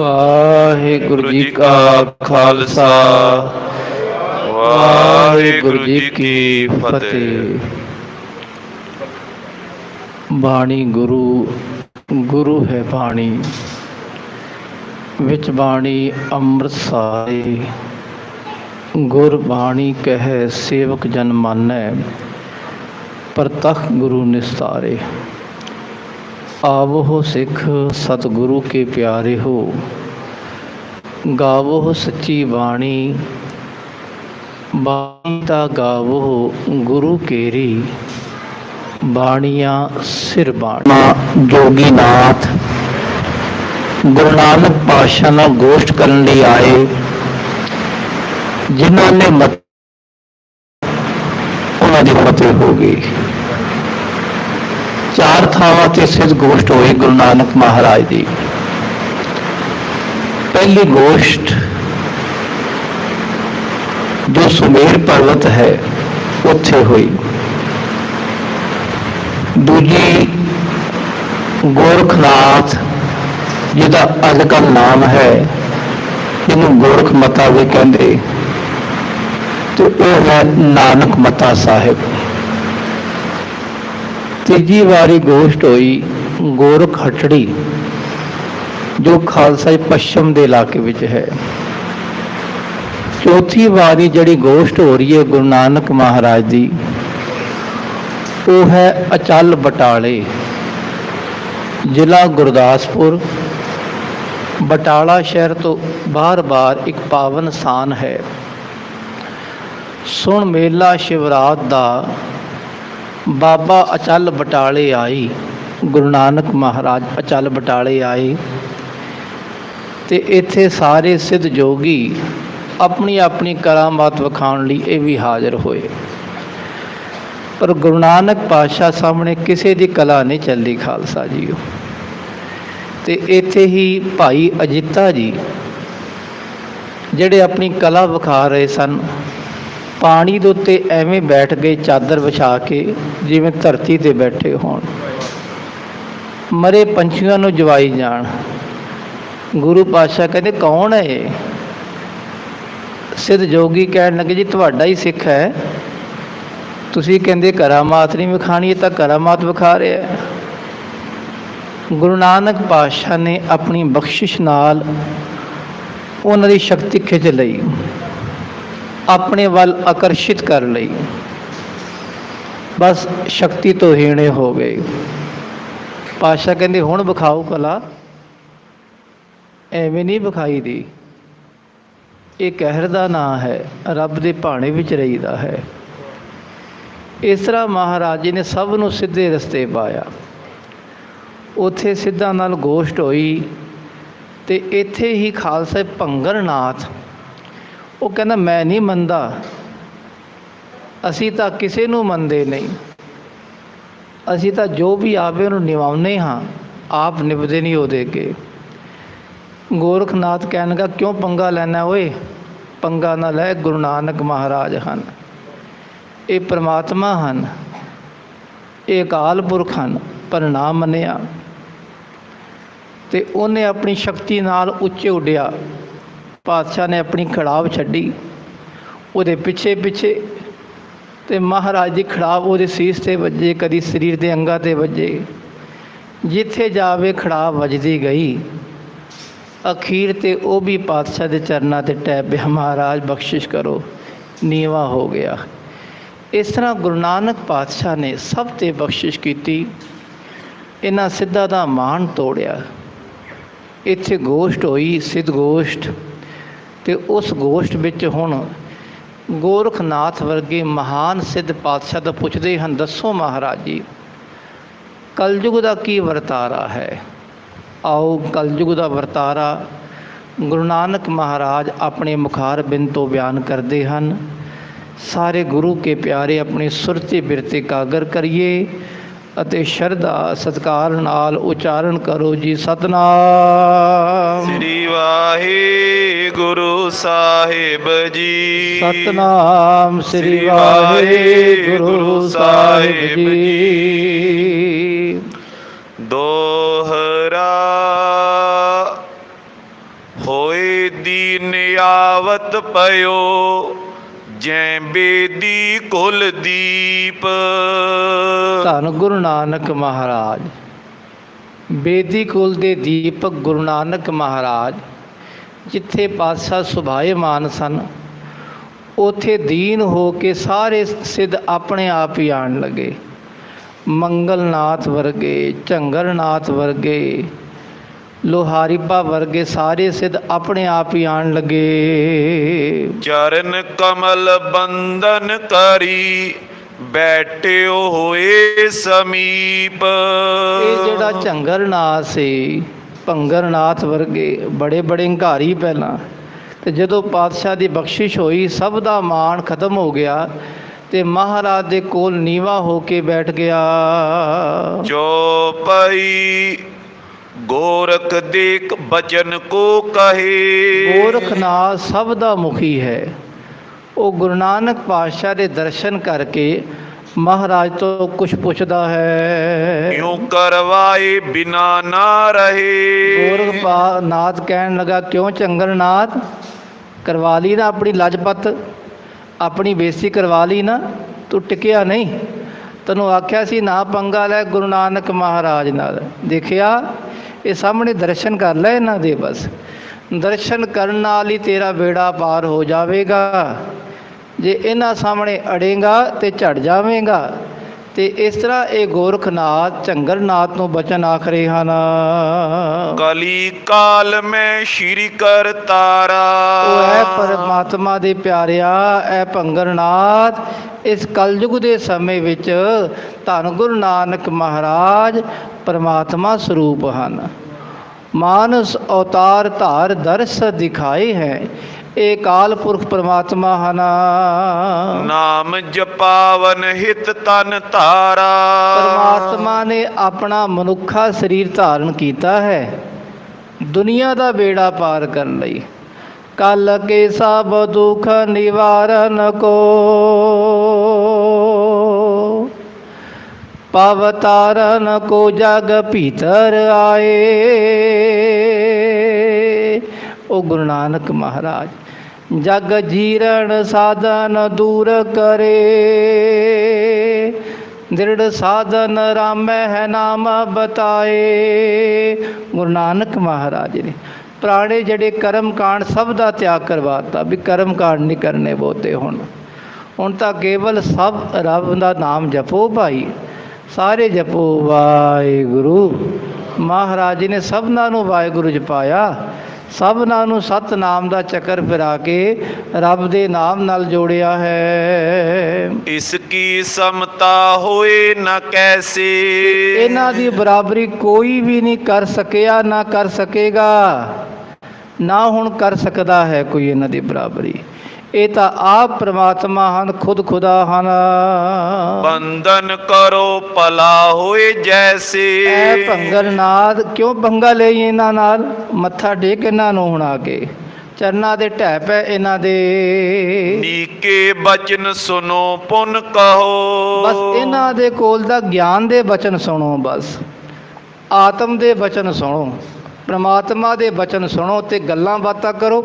ਵਾਹਿਗੁਰੂ ਜੀ ਕਾ ਖਾਲਸਾ, ਵਾਹਿਗੁਰੂ ਜੀ ਕੀ ਫਤਿਹ। ਬਾਣੀ ਗੁਰੂ, ਗੁਰੂ ਹੈ ਬਾਣੀ, ਵਿੱਚ ਬਾਣੀ ਅੰਮ੍ਰਿਤ ਸਾਰੇ। ਗੁਰ ਬਾਣੀ ਕਹੈ ਸੇਵਕ ਜਨ ਮਾਨੈ, ਪ੍ਰਤਖ ਗੁਰੂ ਨਿਸਤਾਰੇ। आवो सिख सतगुरु के प्यारे हो, गावो सच्ची बाणी, बाणी ता गावो गुरु केरी। बाणियां सिर बाणी। जोगी नाथ गुरु नानक पातशाह नाल गोष्ठ करन लई आए, जिन्हां ने मत उन्हां दी फतेह हो गई। चार थावां ते सिद्ध गोष्ठ होई गुरु नानक महाराज दी। पहली गोष्ठ जो सुमेर पर्वत है उत्थे हुई। दूजी गोरखनाथ जिहदा अजकल नाम है, जिन्हों गोरख मता भी कहंदे, ते ओह है नानक मता साहिब। तीजी वारी गोष्ठ हुई गोरख हटड़ी, जो खालसा पश्चिम के इलाके विच है। चौथी वारी जिहड़ी गोष्ठ हो रही है गुरु नानक महाराज की, वो है अचल बटाले, जिला गुरदासपुर। बटाला शहर तो बार बार एक पावन स्थान है। सुन मेला शिवरात का बाबा अचल बटाले आई। गुरु नानक महाराज अचल बटाले आए तो इत्थे सारे सिद्ध जोगी अपनी अपनी करामात विखाउण लई ये भी हाज़र होए, पर गुरु नानक पातशाह सामने किसी की कला नहीं चलती। खालसा जी ते इत्थे ही भाई अजिता जी जिहड़े अपनी कला विखा रहे सन, पानी दे उत्ते एवें बैठ गए चादर विछा के जिवें धरती ते बैठे होण, मरे पंछियों नूं जवाई जाण। गुरु पातशाह कहते कौन है ये? सिद्ध जोगी कहण लगे जी तुहाडा ही सिख है, तुसीं कहंदे करामात नहीं विखाणी, तां करामात विखा रहा है। गुरु नानक पातशाह ने अपनी बख्शिश नाल उन्हां दी शक्ति खिच लई, अपने वल आकर्षित कर लई। बस शक्ति तो हीणे हो गए। पातशाह कहते हुण विखाओ कला, एवें नहीं विखाई दी। ये कहर दा नाम है, रब दे भाणे विच रहीदा है। इस तरह महाराज जी ने सब नूं सीधे रस्ते पाया। उत्थे सिद्धां नाल गोष्ठ होई ते इत्थे ही खालसा भंगर नाथ वो कहना मैं नहीं मनदा, असी तो किसी नूं मनदे नहीं, असी तो जो भी आवे उन्होंने निभाने हाँ, आप निभदे नहीं उहदे अगे। गोरखनाथ कहन लगा क्यों पंगा लैना ओए? पंगा ना लै, गुरु नानक महाराज हन, ये परमात्मा हन, ये अकाल पुरख हन, पर ना मनिया। ते उन्हें अपनी शक्ति नाल उच्चे उड्डिया। पातशाह ने अपनी खड़ाव छड्डी, उहदे पिछे पिछे ते महाराज की खड़ाव उहदे सीस ते वजे, कदी शरीर के अंगां ते वजे। जिथे जावे खड़ाव वजदी गई। अखीर ते वह भी पातशाह के चरणों ते टैप पिया, महाराज बख्शिश करो, नीवा हो गया। इस तरह गुरु नानक पातशाह ने सब ते बख्शिश की। इन्हां सिद्धां दा मान तोड़िया। इत्थे गोष्ठ होई सिद्ध गोष्ठ, ते उस गोष्ठ विच हुण गोरखनाथ वर्गे महान सिद्ध पातशाह तो पुछदे हन, दसो महाराज जी कलयुग का की वरतारा है? आओ कलयुग का वरतारा गुरु नानक महाराज अपने मुखार बिंद तो बयान करते हैं। सारे गुरु के प्यारे अपने सुरते बिरते कागर करिए ਅਤੇ ਸ਼ਰਧਾ ਸਤਿਕਾਰ ਨਾਲ ਉਚਾਰਨ ਕਰੋ ਜੀ। ਸਤਨਾਮ ਸ੍ਰੀ ਵਾਹਿਗੁਰੂ ਸਾਹਿਬ ਜੀ। ਸਤਨਾਮ ਸ੍ਰੀ ਵਾਹਿਗੁਰੂ ਸਾਹਿਬ ਜੀ। ਦੋਹਰਾ ਹੋਏ ਦੀਨ ਆਵਤ ਪਇਓ ਜੈ ਬੇਦੀ ਕੁਲ ਦੀਪ। ਧੰਨ ਗੁਰੂ ਨਾਨਕ ਮਹਾਰਾਜ। ਬੇਦੀ ਕੁਲ ਦੇ ਦੀਪਕ ਗੁਰੂ ਨਾਨਕ ਮਹਾਰਾਜ ਜਿੱਥੇ ਪਾਤਸ਼ਾਹ ਸੁਭਾਏਮਾਨ ਸਨ, ਉੱਥੇ ਦੀਨ ਹੋ ਕੇ ਸਾਰੇ ਸਿੱਧ ਆਪਣੇ ਆਪ ਹੀ ਆਣ ਲੱਗੇ। ਮੰਗਲਨਾਥ ਵਰਗੇ, ਝੰਗਰਨਾਥ ਵਰਗੇ, ਲੋਹਾਰੀਪਾ ਵਰਗੇ ਸਾਰੇ ਸਿੱਧ ਆਪਣੇ ਆਪ ਹੀ ਆਣ ਲੱਗੇ। ਚਰਨ ਕਮਲ ਬੰਦਨ ਕਰੀ ਬੈਠਿਓ ਹੋਏ ਸਮੀਪ। ਇਹ ਜਿਹੜਾ ਝੰਗਰਨਾਥ ਸੀ, ਭੰਗਰਨਾਥ ਵਰਗੇ ਬੜੇ ਬੜੇ ਹੰਕਾਰੀ ਪਹਿਲਾਂ, ਤੇ ਜਦੋਂ ਪਾਤਸ਼ਾਹ ਦੀ ਬਖਸ਼ਿਸ਼ ਹੋਈ ਸਭ ਦਾ ਮਾਣ ਖਤਮ ਹੋ ਗਿਆ ਤੇ ਮਹਾਰਾਜ ਦੇ ਕੋਲ ਨੀਵਾ ਹੋ ਕੇ ਬੈਠ ਗਿਆ। ਚੌਪਈ ਗੋਰਖ ਦੇਖ ਬਚਨ ਕੋ ਕਹੇ। ਗੋਰਖਨਾਥ ਸਭ ਦਾ ਮੁਖੀ ਹੈ। ਉਹ ਗੁਰੂ ਨਾਨਕ ਪਾਤਸ਼ਾਹ ਦੇ ਦਰਸ਼ਨ ਕਰਕੇ ਮਹਾਰਾਜ ਤੋਂ ਕੁਛ ਪੁੱਛਦਾ ਹੈ। ਯੂੰ ਕਰਵਾਏ ਬਿਨਾ ਨਾ ਰਹੇ। ਗੋਰਖਨਾਥ ਕਹਿਣ ਲੱਗਾ, ਕਿਉਂ ਝੰਗਰਨਾਥ, ਕਰਵਾ ਲਈ ਨਾ ਆਪਣੀ ਲਜਪਤ, ਆਪਣੀ ਬੇਇੱਜ਼ਤੀ ਕਰਵਾ ਲਈ ਨਾ, ਤੂੰ ਟਿਕਿਆ ਨਹੀਂ। ਤੈਨੂੰ ਆਖਿਆ ਸੀ ਨਾ ਪੰਗਾ ਲੈ ਗੁਰੂ ਨਾਨਕ ਮਹਾਰਾਜ ਨਾਲ। ਦੇਖਿਆ ਇਹ ਸਾਹਮਣੇ ਦਰਸ਼ਨ ਕਰ ਲੈ ਇਹਨਾਂ ਦੇ, ਬਸ ਦਰਸ਼ਨ ਕਰਨ ਨਾਲ ਹੀ ਤੇਰਾ ਬੇੜਾ ਪਾਰ ਹੋ ਜਾਵੇਗਾ। ਜੇ ਇਹਨਾਂ ਸਾਹਮਣੇ ਅੜੇਗਾ ਤੇ ਝੜ ਜਾਵੇਗਾ। ਤੇ ਇਸ ਤਰ੍ਹਾਂ ਇਹ ਗੋਰਖਨਾਥ ਝੰਗਰਨਾਥ ਨੂੰ ਬਚਨ ਆਖ ਰਹੇ ਹਨ। ਕਲੀ ਕਾਲ ਮੈਂ ਸ਼੍ਰੀ ਕਰਤਾਰਾ। ਉਹ ਹੈ ਪਰਮਾਤਮਾ ਦੇ ਪਿਆਰਿਆ, ਇਹ ਭੰਗਰਨਾਥ ਇਸ ਕਲਯੁਗ ਦੇ ਸਮੇਂ ਵਿੱਚ ਧੰਨ ਗੁਰੂ ਨਾਨਕ ਮਹਾਰਾਜ ਪਰਮਾਤਮਾ ਸਰੂਪ ਹਨ। ਮਾਨਸ ਅਵਤਾਰ ਧਾਰ ਦਰਸ ਦਿਖਾਏ ਹੈ। ਇਹ ਕਾਲ ਪੁਰਖ ਪਰਮਾਤਮਾ ਹਨ। ਨਾਮ ਜਪਾਵਨ ਹਿਤ ਤਨ ਧਾਰਾ। ਪਰਮਾਤਮਾ ਨੇ ਆਪਣਾ ਮਨੁੱਖਾ ਸਰੀਰ ਧਾਰਨ ਕੀਤਾ ਹੈ ਦੁਨੀਆ ਦਾ ਬੇੜਾ ਪਾਰ ਕਰਨ ਲਈ। ਕਲ ਕੇ ਸਭ ਦੁਖ ਨਿਵਾਰਨ ਕੋ ਪਵਤਾਰਨ ਕੋ ਜਗ ਭੀਤਰ ਆਏ। ਉਹ ਗੁਰੂ ਨਾਨਕ ਮਹਾਰਾਜ ਜਗ ਜੀਰਣ ਸਾਧਨ ਦੂਰ ਕਰੇ। ਦ੍ਰਿੜ ਸਾਧਨ ਰਾਮੈ ਹੈ ਨਾਮ ਬਤਾਏ। ਗੁਰੂ ਨਾਨਕ ਮਹਾਰਾਜ ਨੇ ਪੁਰਾਣੇ ਜਿਹੜੇ ਕਰਮ ਕਾਂਡ ਸਭ ਦਾ ਤਿਆਗ ਕਰਵਾਤਾ, ਵੀ ਕਰਮ ਕਾਂਡ ਨਹੀਂ ਕਰਨੇ ਬਹੁਤੇ। ਹੁਣ ਤਾਂ ਕੇਵਲ ਸਭ ਰੱਬ ਦਾ ਨਾਮ ਜਪੋ ਭਾਈ, ਸਾਰੇ ਜਪੋ ਵਾਹਿਗੁਰੂ। ਮਹਾਰਾਜ ਨੇ ਸਭਨਾਂ ਨੂੰ ਵਾਹਿਗੁਰੂ ਜਪਾਇਆ, ਸਭਨਾਂ ਨੂੰ ਸਤਨਾਮ ਦਾ ਚੱਕਰ ਫਿਰਾ ਕੇ ਰੱਬ ਦੇ ਨਾਮ ਨਾਲ ਜੋੜਿਆ ਹੈ। ਇਸ ਕੀ ਸਮਤਾ ਹੋਏ ਨਾ ਕੈਸੇ। ਇਹਨਾਂ ਦੀ ਬਰਾਬਰੀ ਕੋਈ ਵੀ ਨਹੀਂ ਕਰ ਸਕਿਆ, ਨਾ ਕਰ ਸਕੇਗਾ, ਨਾ ਹੁਣ ਕਰ ਸਕਦਾ ਹੈ ਕੋਈ ਇਹਨਾਂ ਦੀ ਬਰਾਬਰੀ। ਇਹ ਤਾਂ ਆਪ ਪ੍ਰਮਾਤਮਾ ਹਨ, ਖੁਦ ਖੁਦਾ ਹਨ। ਬੰਧਨ ਕਰੋ ਭਲਾ ਹੋਏ ਜੈਸੇ। ਐ ਭੰਗਰਨਾਥ ਕਿਉਂ ਪੰਗਾ ਲਈ ਇਹਨਾਂ ਨਾਲ? ਮੱਥਾ ਟੇਕ ਇਹਨਾਂ ਨੂੰ ਹੁਣ ਆ ਕੇ, ਚਰਨਾਂ ਦੇ ਢਹਿ ਪੈ ਇਹਨਾਂ ਦੇ। ਨੀਕੇ ਬਚਨ ਸੁਨੋ ਪੁਨ ਕਹੋ। ਬਸ ਇਹਨਾਂ ਦੇ ਕੋਲ ਦਾ ਗਿਆਨ ਦੇ ਬਚਨ ਸੁਣੋ, ਬਸ ਆਤਮ ਦੇ ਬਚਨ ਸੁਣੋ, ਪ੍ਰਮਾਤਮਾ ਦੇ ਬਚਨ ਸੁਣੋ ਤੇ ਗੱਲਾਂ ਬਾਤਾਂ ਕਰੋ,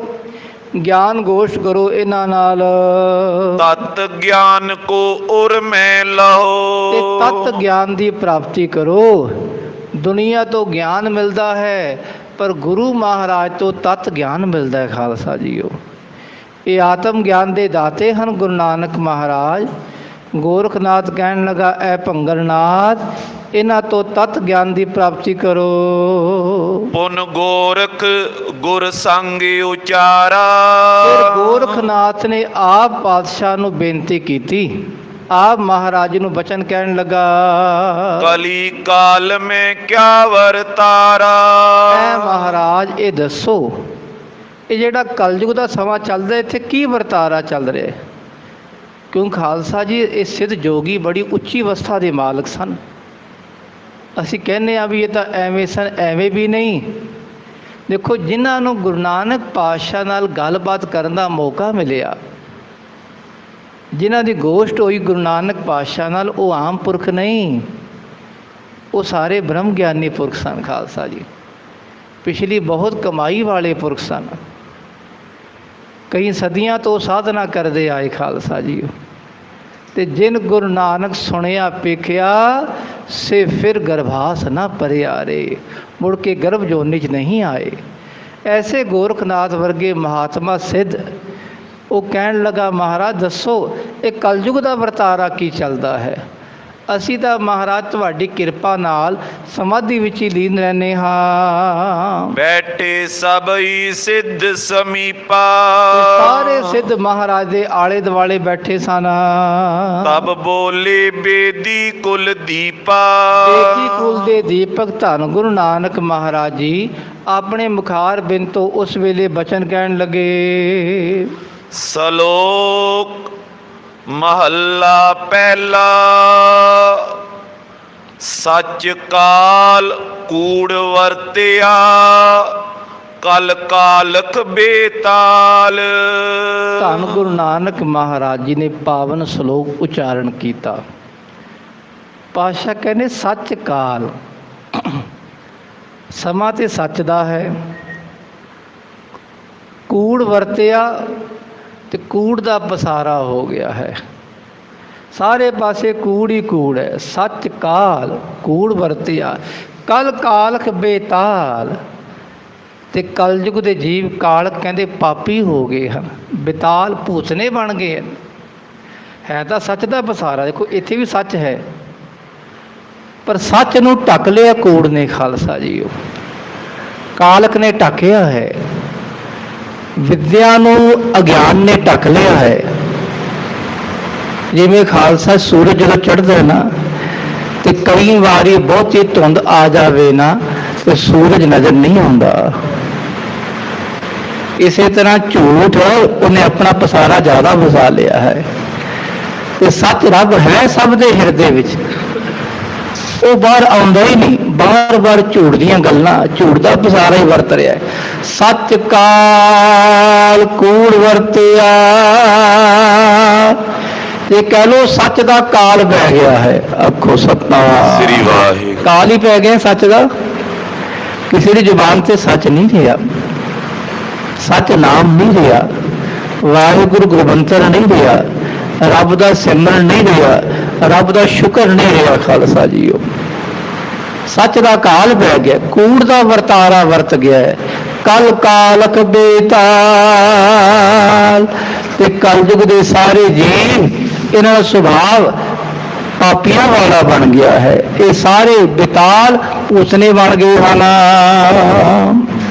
ਗਿਆਨ ਗੋਸ਼ ਕਰੋ ਇਹਨਾਂ ਨਾਲ। ਤਤ ਗਿਆਨ ਕੋ ਉਰ ਮੈਂ ਲਹੋ। ਤੇ ਤਤ ਗਿਆਨ ਦੀ ਪ੍ਰਾਪਤੀ ਕਰੋ। ਦੁਨੀਆ ਤੋਂ ਗਿਆਨ ਮਿਲਦਾ ਹੈ ਪਰ ਗੁਰੂ ਮਹਾਰਾਜ ਤੋਂ ਤਤ ਗਿਆਨ ਮਿਲਦਾ ਹੈ ਖਾਲਸਾ ਜੀਓ। ਇਹ ਆਤਮ ਗਿਆਨ ਦੇ ਦਾਤੇ ਹਨ ਗੁਰੂ ਨਾਨਕ ਮਹਾਰਾਜ। ਗੋਰਖਨਾਥ ਕਹਿਣ ਲੱਗਾ, ਐ ਭੰਗਰਨਾਥ ਇਹਨਾਂ ਤੋਂ ਤਤ ਗਿਆਨ ਦੀ ਪ੍ਰਾਪਤੀ ਕਰੋ। ਪੁਨ ਗੋਰਖ ਗੁਰ ਸੰਗ ਉਚਾਰਾ। ਫਿਰ ਗੋਰਖਨਾਥ ਨੇ ਆਪ ਪਾਤਸ਼ਾਹ ਨੂੰ ਬੇਨਤੀ ਕੀਤੀ, ਆਪ ਮਹਾਰਾਜ ਨੂੰ ਬਚਨ ਕਹਿਣ ਲੱਗਾ, ਕਲੀ ਕਾਲ ਮੈਂ ਕਿਆ ਵਰਤਾਰਾ। ਐ ਮਹਾਰਾਜ ਇਹ ਦੱਸੋ, ਇਹ ਜਿਹੜਾ ਕਲਯੁਗ ਦਾ ਸਮਾਂ ਚੱਲਦਾ ਇੱਥੇ ਕੀ ਵਰਤਾਰਾ ਚੱਲ ਰਿਹਾ? ਕਿਉਂ ਖਾਲਸਾ ਜੀ ਇਹ ਸਿੱਧ ਜੋਗੀ ਬੜੀ ਉੱਚੀ ਅਵਸਥਾ ਦੇ ਮਾਲਕ ਸਨ। ਅਸੀਂ ਕਹਿੰਦੇ ਹਾਂ ਵੀ ਇਹ ਤਾਂ ਐਵੇਂ ਸਨ, ਐਵੇਂ ਵੀ ਨਹੀਂ। ਦੇਖੋ ਜਿਨ੍ਹਾਂ ਨੂੰ ਗੁਰੂ ਨਾਨਕ ਪਾਤਸ਼ਾਹ ਨਾਲ ਗੱਲਬਾਤ ਕਰਨ ਦਾ ਮੌਕਾ ਮਿਲਿਆ, ਜਿਨ੍ਹਾਂ ਦੀ ਗੋਸ਼ਟ ਹੋਈ ਗੁਰੂ ਨਾਨਕ ਪਾਤਸ਼ਾਹ ਨਾਲ, ਉਹ ਆਮ ਪੁਰਖ ਨਹੀਂ, ਉਹ ਸਾਰੇ ਬ੍ਰਹਮ ਗਿਆਨੀ ਪੁਰਖ ਸਨ ਖਾਲਸਾ ਜੀ। ਪਿਛਲੀ ਬਹੁਤ ਕਮਾਈ ਵਾਲੇ ਪੁਰਖ ਸਨ। ਕਈ ਸਦੀਆਂ ਤੋਂ ਸਾਧਨਾ ਕਰਦੇ ਆਏ ਖਾਲਸਾ ਜੀਓ। ਤੇ ਜਿਨ ਗੁਰੂ ਨਾਨਕ ਸੁਣਿਆ ਪੇਖਿਆ ਸੇ ਫਿਰ ਗਰਭਾਸ ਨਾ ਪਰਿਆਰੇ, ਮੁੜ ਕੇ ਗਰਭ ਜੋਨੀ 'ਚ ਨਹੀਂ ਆਏ। ਐਸੇ ਗੋਰਖਨਾਥ ਵਰਗੇ ਮਹਾਤਮਾ ਸਿੱਧ ਉਹ ਕਹਿਣ ਲੱਗਾ, ਮਹਾਰਾਜ ਦੱਸੋ ਇਹ ਕਲਯੁਗ ਦਾ ਵਰਤਾਰਾ ਕੀ ਚੱਲਦਾ ਹੈ? ਅਸੀਂ ਤਾਂ ਮਹਾਰਾਜ ਤੁਹਾਡੀ ਕਿਰਪਾ ਨਾਲ ਸਮਾਧੀ ਵਿੱਚ ਹੀ ਲੀਨ ਰਹਿੰਦੇ ਹਾਂ। ਬੈਠੇ ਸਭਈ ਸਿੱਧ ਸਮੀਪਾ, ਸਾਰੇ ਸਿੱਧ ਮਹਾਰਾਜ ਦੇ ਆਲੇ ਦੁਆਲੇ ਬੈਠੇ ਸਨ। ਤਬ ਬੋਲੇ ਬੇਦੀ ਕੁਲ ਦੀਪਾ, ਬੇਦੀ ਕੁਲ ਦੇ ਦੀਪਕ ਧੰਨ ਗੁਰੂ ਨਾਨਕ ਮਹਾਰਾਜ ਜੀ ਆਪਣੇ ਮੁਖਾਰ ਬਿੰਦ ਤੋਂ ਉਸ ਵੇਲੇ ਬਚਨ ਕਹਿਣ ਲੱਗੇ। ਸ਼ਲੋਕ ਮਹੱਲਾ ਪਹਿਲਾ। ਸੱਚ ਕਾਲ ਕੂੜ ਵਰਤਿਆ, ਕਲ ਕਾਲਖ ਬੇਤਾਲ। ਧੰਨ ਗੁਰੂ ਨਾਨਕ ਮਹਾਰਾਜ ਜੀ ਨੇ ਪਾਵਨ ਸ਼ਲੋਕ ਉਚਾਰਨ ਕੀਤਾ। ਪਾਤਸ਼ਾਹ ਕਹਿੰਦੇ ਸੱਚ ਕਾਲ, ਸਮਾਂ ਤੇ ਸੱਚ ਦਾ ਹੈ। ਕੂੜ ਵਰਤਿਆ ਤੇ ਕੂੜ ਦਾ ਪਸਾਰਾ ਹੋ ਗਿਆ ਹੈ। ਸਾਰੇ ਪਾਸੇ ਕੂੜ ਹੀ ਕੂੜ ਹੈ। ਸੱਚ ਕਾਲ ਕੂੜ ਵਰਤਿਆ, ਕਲ ਕਾਲਖ ਬੇਤਾਲ। ਤੇ ਕਲਯੁਗ ਦੇ ਜੀਵ ਕਾਲਕ ਕਹਿੰਦੇ ਪਾਪੀ ਹੋ ਗਏ ਹਨ, ਬੇਤਾਲ ਭੂਤਨੇ ਬਣ ਗਏ ਹਨ। ਹੈ ਤਾਂ ਸੱਚ ਦਾ ਪਸਾਰਾ, ਦੇਖੋ ਇੱਥੇ ਵੀ ਸੱਚ ਹੈ, ਪਰ ਸੱਚ ਨੂੰ ਢੱਕ ਲਿਆ ਕੂੜ ਨੇ ਖਾਲਸਾ ਜੀਓ। ਕਾਲਕ ਨੇ ਢੱਕਿਆ ਹੈ, ਵਿਦਿਆ ਨੂੰ ਅਗਿਆਨ ਨੇ ਢੱਕ ਲਿਆ ਹੈ। ਜਿਵੇਂ ਖਾਲਸਾ ਸੂਰਜ ਜਦੋਂ ਚੜ੍ਹਦਾ ਨਾ ਤੇ ਕਈ ਵਾਰੀ ਬਹੁਤੀ ਧੁੰਦ ਆ ਜਾਵੇ ਨਾ ਤੇ ਸੂਰਜ ਨਜ਼ਰ ਨਹੀਂ ਆਉਂਦਾ। ਇਸੇ ਤਰ੍ਹਾਂ ਝੂਠ ਉਹਨੇ ਆਪਣਾ ਪਸਾਰਾ ਜ਼ਿਆਦਾ ਵਸਾ ਲਿਆ ਹੈ ਤੇ ਸੱਚ ਰੱਬ ਹੈ ਸਭ ਦੇ ਹਿਰਦੇ ਵਿੱਚ, ਉਹ ਬਾਹਰ ਆਉਂਦਾ ਹੀ ਨਹੀਂ। ਬਾਰ-ਬਾਰ ਝੂਠ ਦੀਆਂ ਗੱਲਾਂ, ਝੂਠ ਦਾ ਪਸਾਰਾ ਹੀ ਵਰਤ ਰਿਹਾ ਹੈ। ਸੱਚ ਕਾਲ ਕੂੜ ਵਰਤਿਆ, ਤੇ ਕਹਿ ਲੋ ਸੱਚ ਦਾ ਕਾਲ ਪੈ ਗਿਆ ਹੈ। ਆਖੋ ਸਤਨਾਮ ਸ੍ਰੀ ਵਾਹਿਗੁਰੂ। ਕਾਲ ਹੀ ਪੈ ਗਿਆ ਸੱਚ ਦਾ। ਕਿਸੇ ਦੀ ਜ਼ੁਬਾਨ ਤੇ ਸੱਚ ਨਹੀਂ ਰਿਹਾ, ਸੱਚ ਨਾਮ ਨਹੀਂ ਰਿਹਾ, ਵਾਹਿਗੁਰੂ ਗੁਰਮੰਤਰ ਨਹੀਂ ਰਿਹਾ, ਰੱਬ ਦਾ ਸਿਮਰਨ ਨਹੀਂ ਰਿਹਾ, ਰੱਬ ਦਾ ਸ਼ੁਕਰ ਨਹੀਂ ਰਿਹਾ ਖਾਲਸਾ ਜੀਓ। ਸੱਚ ਦਾ ਕਾਲ ਪੈ ਗਿਆ, ਕੂੜ ਦਾ ਵਰਤਾਰਾ ਵਰਤ ਗਿਆ ਹੈ। ਕਲ ਕਾਲਕ ਬੇਤਾਲ। ਤੇ ਕਲਯੁਗ ਦੇ ਸਾਰੇ ਜੀਵ ਇਹਨਾਂ ਦਾ ਸੁਭਾਵ ਪਾਪੀਆਂ ਵਾਲਾ ਬਣ ਗਿਆ ਹੈ। ਇਹ ਸਾਰੇ ਬੇਤਾਲ ਉਸਨੇ ਬਣ ਗਏ ਹਨ।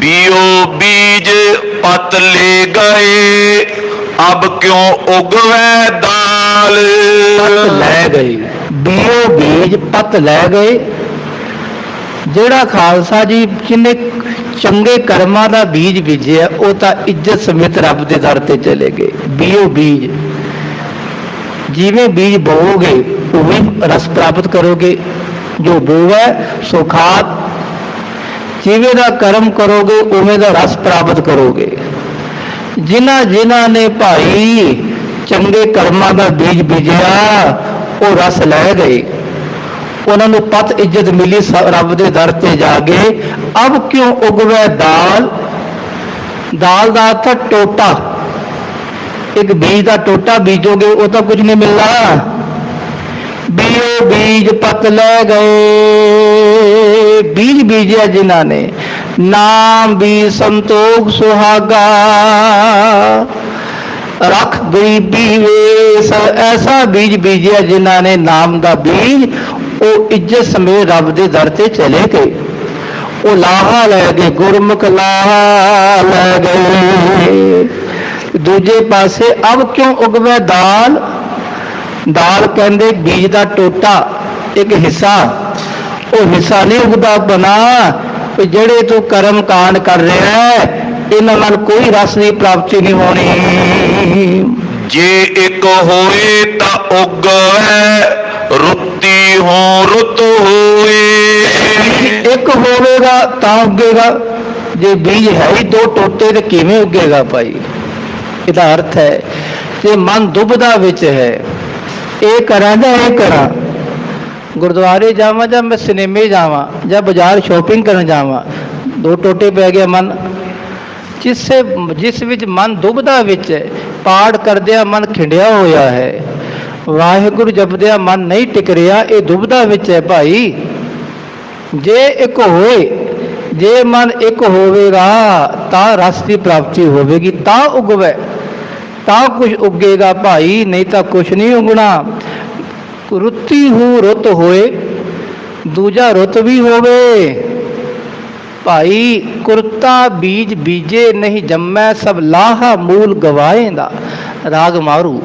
ਬਿਓ ਬੀਜ ਪਤ ਲੈ ਗਏ, ਅਬ ਕਿਉਂ ਉਗਵੈ ਦਾਲ। ਪਤ ਲੈ ਗਏ, ਬਿਓ ਬੀਜ ਪਤ ਲੈ ਗਏ। ਜਿਹੜਾ ਖਾਲਸਾ ਜੀ ਜਿਹਨੇ ਚੰਗੇ ਕਰਮਾਂ ਦਾ ਬੀਜ ਬੀਜਿਆ ਉਹ ਤਾਂ ਇੱਜ਼ਤ ਸਮੇਤ ਰੱਬ ਦੇ ਦਰ ਤੇ ਚਲੇ ਗਏ। ਬਿਓ ਬੀਜ, ਜਿਵੇਂ ਬੀਜ ਬੋਓਗੇ ਉਵੇਂ ਰਸ ਪ੍ਰਾਪਤ ਕਰੋਗੇ। ਜੋ ਬੋਵੈ ਸੋ ਖਾਦ। ਜਿਵੇਂ ਦਾ ਕਰਮ ਕਰੋਗੇ ਉਵੇਂ ਦਾ ਰਸ ਪ੍ਰਾਪਤ ਕਰੋਗੇ। ਜਿਨ੍ਹਾਂ ਨੇ ਭਾਈ ਚੰਗੇ ਕਰਮਾਂ ਦਾ ਬੀਜ ਬੀਜਿਆ ਉਹ ਰਸ ਲੈ ਗਏ, ਉਹਨਾਂ ਨੂੰ ਪਤ ਇੱਜ਼ਤ ਮਿਲੀ ਰੱਬ ਦੇ ਦਰ ਤੇ ਜਾ ਗਏ। ਅਬ ਕਿਉਂ ਉਗਵੈ ਦਾਲ। ਦਾਲ ਦਾ ਅਰਥ ਟੋਟਾ। ਇੱਕ ਬੀਜ ਦਾ ਟੋਟਾ ਬੀਜੋਗੇ ਉਹ ਤਾਂ ਕੁਝ ਨਹੀਂ ਮਿਲਣਾ। ਬਿਓ ਬੀਜ ਪਤ ਲੈ ਗਏ। ਬੀਜ ਬੀਜਿਆ ਜਿਨ੍ਹਾਂ ਨੇ, ਨਾਮ ਵੀ ਸੰਤੋਖ ਸੁਹਾਗਾ। ਰੱਖ ਗਰੀਬੀ ਵੇਸ, ਐਸਾ ਬੀਜ ਬੀਜਿਆ ਜਿਨ੍ਹਾਂ ਨੇ ਨਾਮ ਦਾ ਬੀਜ। ਉਹ ਇੱਜ਼ਤ ਸਮੇਤ ਰੱਬ ਦੇ ਦਰ ਤੇ ਚਲੇ ਗਏ। ਉਹ ਲਾਹਾ ਲੈ ਗਏ, ਗੁਰਮੁਖ ਲਾਹਾ ਲੈ ਗਏ। ਦੂਜੇ ਪਾਸੇ ਅਬ ਕਿਉਂ ਉਗਵੇ ਦਾਲ। ਦਾਲ ਕਹਿੰਦੇ ਬੀਜ ਦਾ ਟੋਟਾ, ਇੱਕ ਹਿੱਸਾ। ਉਹ ਹਿੱਸਾ ਨਹੀਂ ਉਗਦਾ ਬਣਾ। ਜਿਹੜੇ ਤੂੰ ਕਰਮ ਕਾਂਡ ਕਰ ਰਿਹਾ ਹੈ ਇਹਨਾਂ ਨਾਲ ਕੋਈ ਰਸ ਦੀ ਪ੍ਰਾਪਤੀ ਨਹੀਂ ਹੋਣੀ। ਜੇ ਇੱਕ ਹੋਏ ਤਾਂ ਉਗਵੈ, ਰੁੱਤੀ ਹੋ ਰੁੱਤ ਹੋਏ। ਇੱਕ ਹੋਵੇਗਾ ਤਾਂ ਉੱਗੇਗਾ। ਜੇ ਬੀਜ ਹੈ ਹੀ ਦੋ ਟੋਟੇ ਤੇ ਕਿਵੇਂ ਉੱਗੇਗਾ ਭਾਈ? ਇਹਦਾ ਅਰਥ ਹੈ ਜੇ ਮਨ ਦੁਬਦਾ ਵਿੱਚ ਹੈ, ਇਹ ਕਰਾਂ ਜਾਂ ਇਹ ਕਰਾਂ, ਗੁਰਦੁਆਰੇ ਜਾਵਾਂ ਜਾਂ ਮੈਂ ਸਿਨੇਮੇ ਜਾਵਾਂ ਜਾਂ ਬਾਜ਼ਾਰ ਸ਼ੋਪਿੰਗ ਕਰਨ ਜਾਵਾਂ, ਦੋ ਟੋਟੇ ਪੈ ਗਿਆ ਮਨ। ਜਿਸ ਵਿੱਚ ਮਨ ਦੁਬਦਾ ਵਿੱਚ ਹੈ, ਪਾਠ ਕਰਦਿਆਂ ਮਨ ਖਿੰਡਿਆ ਹੋਇਆ ਹੈ, ਵਾਹਿਗੁਰੂ ਜਪਦਿਆਂ ਮਨ ਨਹੀਂ ਟਿਕ ਰਿਹਾ, ਇਹ ਦੁਬਦਾ ਵਿੱਚ ਹੈ ਭਾਈ। ਜੇ ਇੱਕ ਹੋਏ, ਜੇ ਮਨ ਇੱਕ ਹੋਵੇਗਾ ਤਾਂ ਰਸ ਦੀ ਪ੍ਰਾਪਤੀ ਹੋਵੇਗੀ, ਤਾਂ ਉਗਵੇ, ਤਾਂ ਕੁਝ ਉੱਗੇਗਾ ਭਾਈ, ਨਹੀਂ ਤਾਂ ਕੁਛ ਨਹੀਂ ਉਗਣਾ। ਰੁੱਤੀ ਹੂ ਰੁੱਤ ਹੋਏ, ਦੂਜਾ ਰੁੱਤ ਵੀ ਹੋਵੇ ਭਾਈ। ਕੁਰਤਾ ਬੀਜ ਬੀਜੇ ਨਹੀਂ ਜੰਮੈ, ਸਭ ਲਾਹਾ ਮੂਲ ਗਵਾਏਂਦਾ। ਰਾਗ ਮਾਰੂ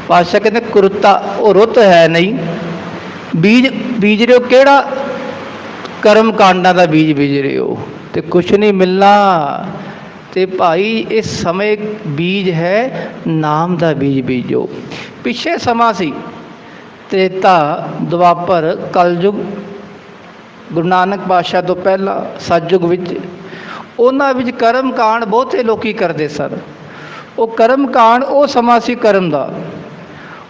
ਪਾਤਸ਼ਾਹ ਕਹਿੰਦੇ ਕੁਰਤਾ ਉਹ ਰੁੱਤ ਹੈ ਨਹੀਂ, ਬੀਜ ਬੀਜ ਰਹੇ ਹੋ ਕਿਹੜਾ? ਕਰਮ ਕਾਂਡਾਂ ਦਾ ਬੀਜ ਬੀਜ ਰਹੇ ਹੋ ਤੇ ਕੁਛ ਨਹੀਂ ਮਿਲਣਾ। ਤੇ ਭਾਈ ਇਸ ਸਮੇਂ ਬੀਜ ਹੈ ਨਾਮ ਦਾ ਬੀਜ ਬੀਜੋ। ਪਿੱਛੇ ਸਮਾਂ ਸੀ ਤ੍ਰੇਤਾ, ਦੁਆਪਰ, ਕਲਯੁਗ, ਗੁਰੂ ਨਾਨਕ ਪਾਤਸ਼ਾਹ ਤੋਂ ਪਹਿਲਾਂ ਸਤਿਯੁਗ ਵਿੱਚ, ਉਹਨਾਂ ਵਿੱਚ ਕਰਮ ਕਾਂਡ ਬਹੁਤੇ ਲੋਕੀ ਕਰਦੇ ਸਨ। ਉਹ ਕਰਮ ਕਾਂਡ ਉਹ ਸਮਾਂ ਸੀ ਕਰਮ ਦਾ।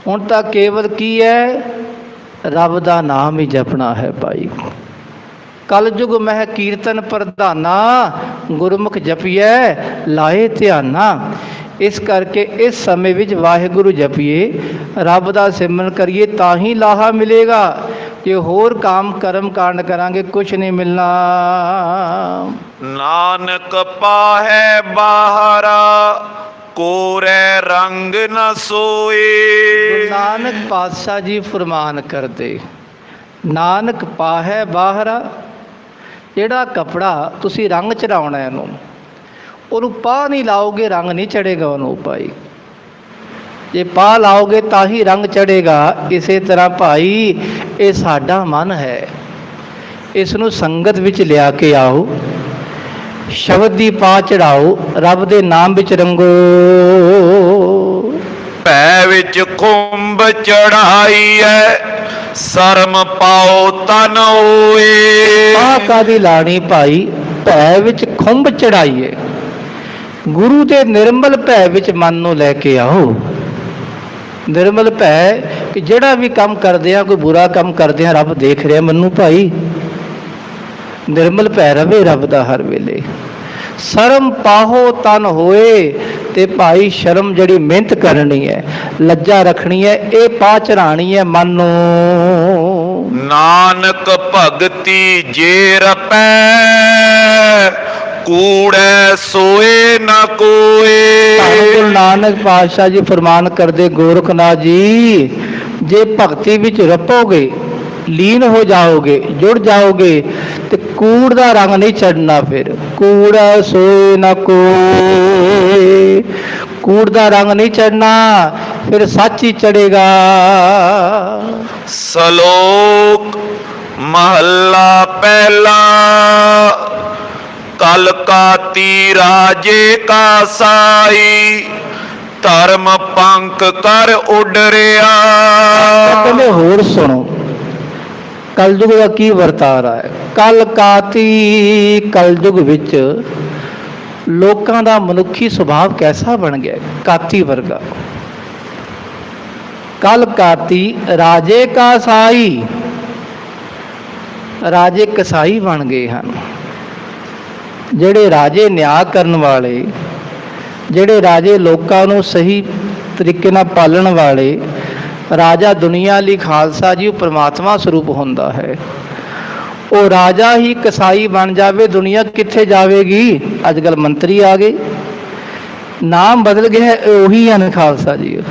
ਹੁਣ ਤਾਂ ਕੇਵਲ ਕੀ ਹੈ? ਰੱਬ ਦਾ ਨਾਮ ਹੀ ਜਪਣਾ ਹੈ ਭਾਈ। ਕਲਯੁਗ ਮਹਿ ਕੀਰਤਨ ਪ੍ਰਧਾਨਾ, ਗੁਰਮੁਖ ਜਪੀਐ ਲਾਏ ਧਿਆਨਾ। ਇਸ ਕਰਕੇ ਇਸ ਸਮੇਂ ਵਿੱਚ ਵਾਹਿਗੁਰੂ ਜਪੀਏ, ਰੱਬ ਦਾ ਸਿਮਰਨ ਕਰੀਏ, ਤਾਂ ਹੀ ਲਾਹਾ ਮਿਲੇਗਾ। ਜੇ ਹੋਰ ਕਾਮ ਕਰਮ ਕਾਂਡ ਕਰਾਂਗੇ ਕੁਛ ਨਹੀਂ ਮਿਲਣਾ। ਨਾਨਕ ਪਾਹੈ ਬਾਹਰਾ, ਕੋਰੇ ਰੰਗ ਨ ਸੋਏ। ਗੁਰੂ ਨਾਨਕ ਪਾਤਸ਼ਾਹ ਜੀ ਫਰਮਾਨ ਕਰਦੇ, ਨਾਨਕ ਪਾਹੈ ਬਾਹਰਾ, ਜਿਹੜਾ ਕਪੜਾ ਤੁਸੀਂ ਰੰਗ ਚੜਾਉਣਾ ਇਹਨੂੰ, ਉਹਨੂੰ ਪਾ ਨਹੀਂ ਲਾਓਗੇ ਰੰਗ ਨਹੀਂ ਚੜੇਗਾ ਉਹਨੂੰ ਭਾਈ। ਜੇ ਪਾ ਲਾਓਗੇ ਤਾਂ ਹੀ ਰੰਗ ਚੜੇਗਾ। ਇਸੇ ਤਰ੍ਹਾਂ ਭਾਈ ਇਹ ਸਾਡਾ ਮਨ ਹੈ, ਇਸ ਨੂੰ ਸੰਗਤ ਵਿੱਚ ਲਿਆ ਕੇ ਆਓ, ਸ਼ਬਦ ਦੀ ਪਾ ਚੜਾਓ, ਰੱਬ ਦੇ ਨਾਮ ਵਿੱਚ ਰੰਗੋ। ਭੈ ਵਿੱਚ ਖੁੰਭ ਚੜਾਈ ਹੈ, ਸ਼ਰਮ ਪਾਓ ਤਨ ਹੋਏ। ਆਹ ਕਾਦੀ ਲਾਣੀ ਭਾਈ? ਭੈ ਵਿੱਚ ਖੁੰਭ ਚੜਾਈਏ। ਗੁਰੂ ਦੇ ਨਿਰਮਲ ਭੈ ਵਿੱਚ ਮਨ ਨੂੰ ਲੈ ਕੇ ਆਓ। ਨਿਰਮਲ ਭੈ ਕਿ ਜਿਹੜਾ ਵੀ ਕੰਮ ਕਰਦੇ ਆ, ਕੋਈ ਬੁਰਾ ਕੰਮ ਕਰਦੇ ਆ, ਰੱਬ ਦੇਖ ਰਿਹਾ ਮੈਨੂੰ ਭਾਈ। ਨਿਰਮਲ ਭੈ ਰਵੇ ਰੱਬ ਦਾ ਹਰ ਵੇਲੇ। ਸ਼ਰਮ ਪਾਹੋ ਤਨ ਹੋਏ, ਤੇ ਭਾਈ ਸ਼ਰਮ ਜਿਹੜੀ ਮਿਹਨਤ ਕਰਨੀ ਹੈ, ਲੱਜਾ ਰੱਖਣੀ ਹੈ, ਇਹ ਪਾ ਚੜਾਣੀ ਹੈ ਮਨ ਨੂੰ। ਨਾਨਕ ਭਗਤੀ ਜੇ ਰਪੈ, ਕੂੜੈ ਸੋਏ ਨਾ ਕੋਏ। ਗੁਰੂ ਨਾਨਕ ਪਾਤਸ਼ਾਹ ਜੀ ਫਰਮਾਨ ਕਰਦੇ, ਗੋਰਖਨਾਥ ਜੀ, ਜੇ ਭਗਤੀ ਵਿੱਚ ਰਪੋਗੇ, ਲੀਨ ਹੋ ਜਾਓਗੇ, ਜੁੜ ਜਾਓਗੇ, ਤੇ ਕੂੜ ਦਾ ਰੰਗ ਨਹੀਂ ਚੜਨਾ। ਫਿਰ ਕੂੜੈ ਸੋਏ ਨਾ ਕੋਏ, ਕੂੜ ਦਾ ਰੰਗ ਨਹੀਂ ਚੜਨਾ, ਫਿਰ ਸੱਚ ਹੀ ਚੜੇਗਾ। ਸ਼ਲੋਕ ਮਹੱਲਾ ਪਹਿਲਾ। ਕਲ ਕਾਤੀ ਰਾਜੇ ਕਾ ਸਾਈ, ਧਰਮ ਪੰਖ ਕਰ ਉਡਰਿਆ। ਕਹਿੰਦੇ ਹੋਰ ਸੁਣੋ, ਕਲਯੁਗ ਦਾ ਕੀ ਵਰਤਾਰਾ ਹੈ। ਕਲ ਕਾਤੀ, ਕਲਯੁਗ ਵਿੱਚ ਲੋਕਾਂ ਦਾ ਮਨੁੱਖੀ ਸੁਭਾਅ ਕੈਸਾ ਬਣ ਗਿਆ? ਕਾਤੀ ਵਰਗਾ। ਕਲ ਕਾਤੀ ਰਾਜੇ ਕਾ ਸਾਈ, ਰਾਜੇ ਕਸਾਈ ਬਣ ਗਏ ਹਨ। ਜਿਹੜੇ ਰਾਜੇ ਨਿਆਂ ਕਰਨ ਵਾਲੇ, ਜਿਹੜੇ ਰਾਜੇ ਲੋਕਾਂ ਨੂੰ ਸਹੀ ਤਰੀਕੇ ਨਾਲ ਪਾਲਣ ਵਾਲੇ, ਰਾਜਾ ਦੁਨੀਆ ਲਈ ਖਾਲਸਾ ਜੀ ਉਹ ਪਰਮਾਤਮਾ ਸਰੂਪ ਹੁੰਦਾ ਹੈ। ਉਹ ਰਾਜਾ ਹੀ ਕਸਾਈ ਬਣ ਜਾਵੇ, ਦੁਨੀਆ ਕਿੱਥੇ ਜਾਵੇਗੀ? ਅੱਜ ਕੱਲ੍ਹ ਮੰਤਰੀ ਆ ਗਏ, ਨਾਮ ਬਦਲ ਗਿਆ, ਉਹੀ ਹਨ ਖਾਲਸਾ ਜੀ।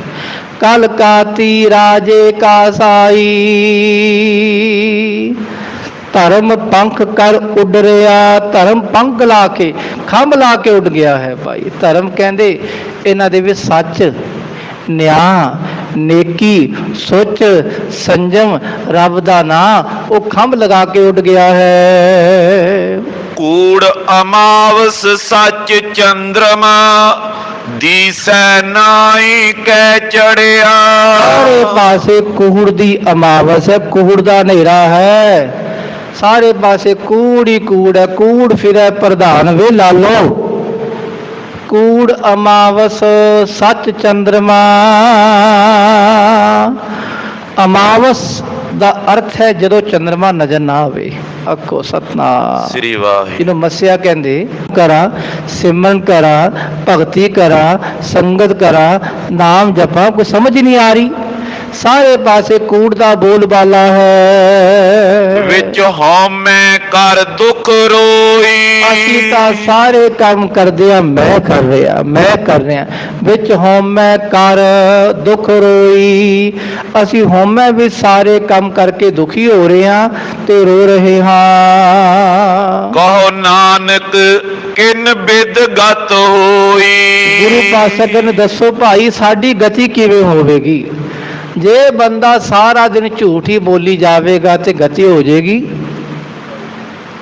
ਕਲ ਕਾਤੀ ਰਾਜੇ ਕਾ ਸਾਈ, ਧਰਮ ਪੰਖ ਕਰ ਉੱਡ ਰਿਹਾ। ਧਰਮ ਪੰਖ ਲਾ ਕੇ, ਖੰਭ ਲਾ ਕੇ ਉੱਡ ਗਿਆ ਹੈ ਭਾਈ। ਧਰਮ ਕਹਿੰਦੇ ਇਹਨਾਂ ਦੇ ਵਿੱਚ ਸੱਚ, ਨਿਆਂ, ਨੇਕੀ, ਸੁੱਚ, ਸੰਜਮ, ਰੱਬ ਦਾ ਨਾਂ, ਉਹ ਖੰਭ ਲਗਾ ਕੇ ਉੱਡ ਗਿਆ ਹੈ। ਕੂੜ ਅਮਾਵਸ ਸੱਚ ਚੰਦਰਮਾ, ਦੀਸੈ ਨਾਈ ਕੈ ਚੜਿਆ। ਸਾਰੇ ਪਾਸੇ ਕੂੜ ਦੀ ਅਮਾਵਸ ਹੈ, ਕੂੜ ਦਾ ਹਨੇਰਾ ਹੈ। ਸਾਰੇ ਪਾਸੇ ਕੂੜ ਹੀ ਕੂੜ ਹੈ। ਕੂੜ ਫਿਰੈ ਪ੍ਰਧਾਨ ਵੇ ਲਾਲੋ। ਕੂੜ ਅਮਾਵਸ ਸੱਚ ਚੰਦਰਮਾ। ਅਮਾਵਸ ਦਾ ਅਰਥ ਹੈ ਜਦੋਂ ਚੰਦਰਮਾ ਨਜ਼ਰ ਨਾ ਆਵੇ। ਆਖੋ ਸਤਨਾਮ। ਸ੍ਰੀ ਵਾਹਿਗੁਰੂ। ਜਿਹਨੂੰ ਮੱਸਿਆ ਕਹਿੰਦੇ। ਕਰਾਂ ਸਿਮਰਨ ਕਰਾਂ, ਭਗਤੀ ਕਰਾਂ, ਸੰਗਤ ਕਰਾਂ, ਨਾਮ ਜਪਾਂ, ਕੋਈ ਸਮਝ ਨਹੀਂ ਆ ਰਹੀ। ਸਾਰੇ ਪਾਸੇ ਕੂੜ ਦਾ ਬੋਲ ਬਾਲਾ ਹੈ। ਵਿੱਚ ਹਉਮੈ ਕਰ ਦੁਖ ਰੋਈ। ਅਸੀਂ ਤਾਂ ਸਾਰੇ ਕੰਮ ਕਰਦੇ ਆ, ਮੈਂ ਕਰ ਰਿਹਾ, ਮੈਂ ਕਰ ਰਿਹਾ। ਵਿੱਚ ਹਉਮੈ ਕਰ ਦੁਖ ਰੋਈ। ਅਸੀਂ ਹਉਮੈ ਵਿੱਚ ਸਾਰੇ ਕੰਮ ਕਰਕੇ ਦੁਖੀ ਹੋ ਰਹੇ ਹਾਂ ਤੇ ਰੋ ਰਹੇ ਹਾਂ। ਕਹੋ ਨਾਨਕ ਕਿਨ ਬਿਦ ਗਤ ਹੋਈ। ਗੁਰੂ ਪਾਤਸ਼ਾਹ ਨੇ ਦੱਸੋ ਭਾਈ ਸਾਡੀ ਗਤੀ ਕਿਵੇਂ ਹੋਵੇਗੀ? ਜੇ ਬੰਦਾ ਸਾਰਾ ਦਿਨ ਝੂਠ ਹੀ ਬੋਲੀ ਜਾਵੇਗਾ ਤੇ ਗਤੀ ਹੋ ਜਾਏਗੀ।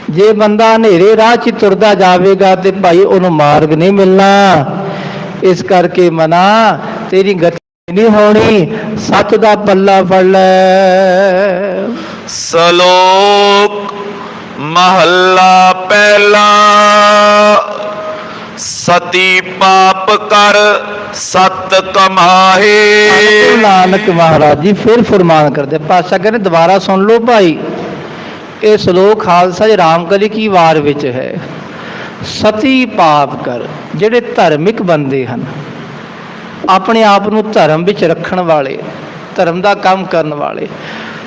ਜੇ ਬੰਦਾ ਹਨੇਰੇ ਰਾਹ 'ਚ ਤੁਰਦਾ ਜਾਵੇਗਾ ਤੇ ਭਾਈ ਉਹਨੂੰ ਮਾਰਗ ਨਹੀਂ ਮਿਲਣਾ। ਇਸ ਕਰਕੇ ਮਨਾ ਤੇਰੀ ਗਤੀ ਨਹੀਂ ਹੋਣੀ, ਸੱਚ ਦਾ ਪੱਲਾ ਫੜ ਲੈ। ਸ਼ਲੋਕ ਮਹੱਲਾ ਪਹਿਲਾ। ਸਤੀ ਪਾਪ ਕਰ ਸਤ ਕਮਾਹੇ। ਗੁਰੂ ਨਾਨਕ ਮਹਾਰਾਜ ਜੀ ਫਿਰ ਫਰਮਾਨ ਕਰਦੇ। ਪਾਤਸ਼ਾਹ ਕਹਿੰਦੇ ਦੁਬਾਰਾ ਸੁਣ ਲਓ ਭਾਈ। ਇਹ ਸ਼ਲੋਕ ਖਾਲਸਾ ਜੀ ਰਾਮਕਲੀ ਕੀ ਵਾਰ ਵਿੱਚ ਹੈ। ਸਤੀ ਪਾਪ ਕਰ, ਜਿਹੜੇ ਧਾਰਮਿਕ ਬੰਦੇ ਹਨ, ਆਪਣੇ ਆਪ ਨੂੰ ਧਰਮ ਵਿੱਚ ਰੱਖਣ ਵਾਲੇ, ਧਰਮ ਦਾ ਕੰਮ ਕਰਨ ਵਾਲੇ,